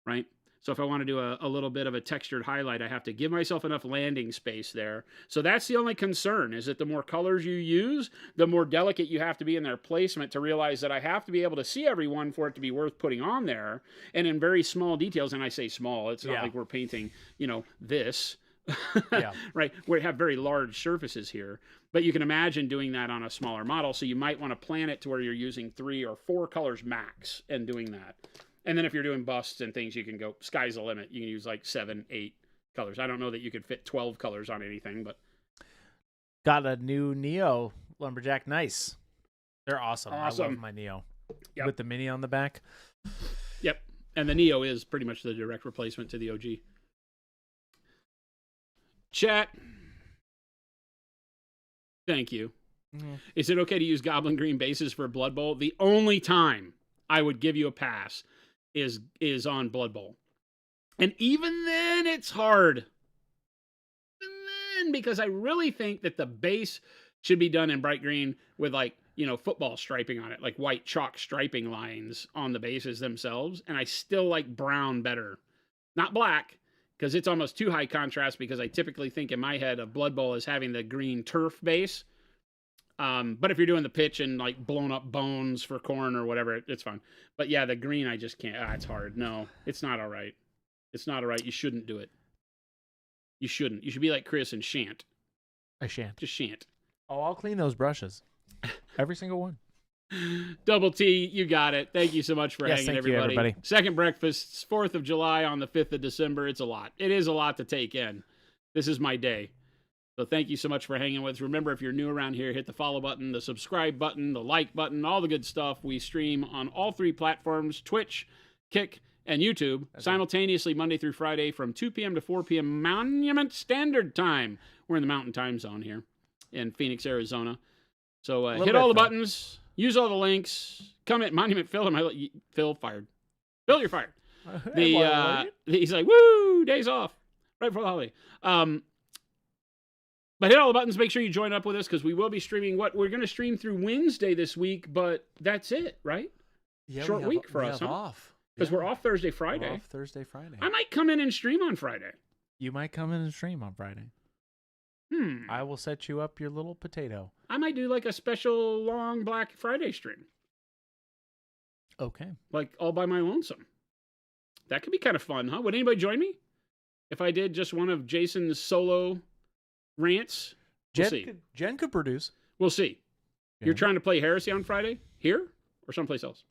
right? So if I want to do a little bit of a textured highlight, I have to give myself enough landing space there. So that's the only concern, is that the more colors you use, the more delicate you have to be in their placement to realize that I have to be able to see everyone for it to be worth putting on there. And in very small details, and I say small, it's not like we're painting, this. Yeah. Right? We have very large surfaces here. But you can imagine doing that on a smaller model. So you might want to plan it to where you're using 3 or 4 colors max and doing that. And then if you're doing busts and things, you can go, sky's the limit. You can use like 7, 8 colors. I don't know that you could fit 12 colors on anything, but. Got a new Neo Lumberjack. Nice. They're awesome. I Awesome. love my Neo. Yep. With the mini on the back. Yep. And the Neo is pretty much the direct replacement to the OG. Chat. Thank you. Mm-hmm. Is it okay to use Goblin Green bases for Blood Bowl? The only time I would give you a pass is on Blood Bowl. And even then it's hard. Even then, because I really think that the base should be done in bright green with like, football striping on it, like white chalk striping lines on the bases themselves. And I still like brown better. Not black, because it's almost too high contrast, because I typically think in my head of Blood Bowl as having the green turf base. But if you're doing the pitch and like blown up bones for corn or whatever, it's fine. But yeah, the green, I just can't. It's hard. No, it's not all right. It's not all right. You shouldn't do it. You shouldn't. You should be like Chris and shan't. I shan't. Just shan't. Oh, I'll clean those brushes. Every single one. Double T, you got it. Thank you so much for hanging, thank everybody. you, everybody. Second breakfast, 4th of July on the 5th of December. It's a lot. It is a lot to take in. This is my day. So thank you so much for hanging with us. Remember, if you're new around here, hit the follow button, the subscribe button, the like button, all the good stuff. We stream on all 3 platforms, Twitch, Kick, and YouTube, simultaneously Monday through Friday from 2 p.m. to 4 p.m. Monument Standard Time. We're in the Mountain Time Zone here in Phoenix, Arizona. So hit all the buttons, use all the links, comment Monument Phil. Phil fired. Phil, you're fired. He's like, woo, days off right before the holiday. But hit all the buttons. Make sure you join up with us, because we will be streaming. We're going to stream through Wednesday this week, but that's it, right? Yeah, short week for us, huh? Off. Because we're off Thursday, Friday. We're off Thursday, Friday. I might come in and stream on Friday. You might come in and stream on Friday. I will set you up your little potato. I might do like a special long Black Friday stream. Okay. Like all by my lonesome. That could be kind of fun, huh? Would anybody join me if I did just one of Jason's solo rants? Jen could produce. We'll see. Yeah. You're trying to play Heresy on Friday? Here? Or someplace else?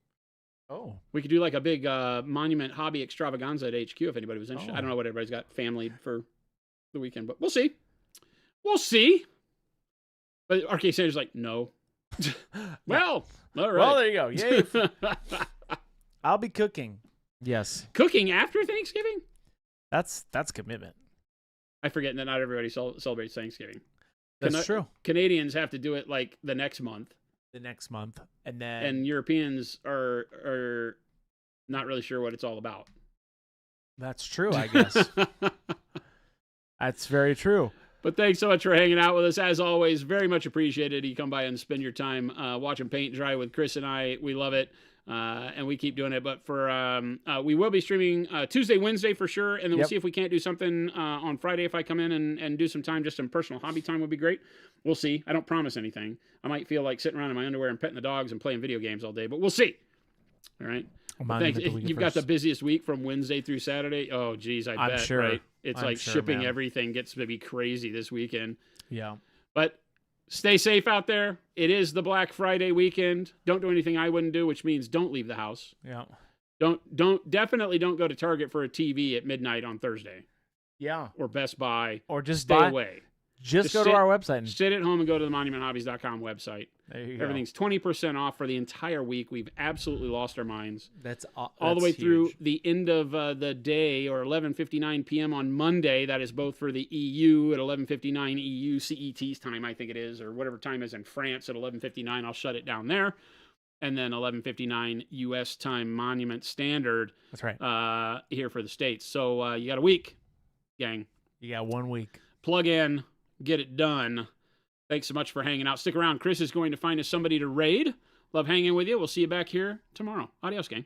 Oh. We could do like a big Monument Hobby extravaganza at HQ if anybody was interested. I don't know what everybody's got family for the weekend, but we'll see. We'll see. But Arcade Sanders like, no. Well, all right. Well, there you go. Yay. I'll be cooking. Yes. Cooking after Thanksgiving? That's commitment. I forget that not everybody celebrates Thanksgiving. That's true. Canadians have to do it like the next month. And Europeans are not really sure what it's all about. That's true, I guess. That's very true. But thanks so much for hanging out with us. As always, very much appreciated. You come by and spend your time watching paint dry with Chris and I. We love it. And we keep doing it. But we will be streaming Tuesday, Wednesday for sure. And then we'll see if we can't do something on Friday. If I come in and do some time, just some personal hobby time would be great. We'll see. I don't promise anything. I might feel like sitting around in my underwear and petting the dogs and playing video games all day, but we'll see. All right. Thanks. You've got the busiest week from Wednesday through Saturday. Oh, geez, I bet. I'm sure. Right? It's like shipping everything gets to be crazy this weekend. Yeah. But stay safe out there. It is the Black Friday weekend. Don't do anything I wouldn't do, which means don't leave the house. Yeah. Definitely don't go to Target for a TV at midnight on Thursday. Yeah. Or Best Buy. Or just stay away. Just go to our website. And sit at home and go to the monumenthobbies.com website. There you Everything's 20% off for the entire week. We've absolutely lost our minds. That's all the way through the end of the day, or 11:59 p.m. on Monday. That is both for the EU at 11:59 EU CET's time, I think it is, or whatever time is in France at 11:59. I'll shut it down there. And then 11:59 U.S. time Monument Standard. That's right. Here for the States. So you got a week, gang. You got 1 week. Plug in. Get it done. Thanks so much for hanging out. Stick around. Chris is going to find us somebody to raid. Love hanging with you. We'll see you back here tomorrow. Adios, gang.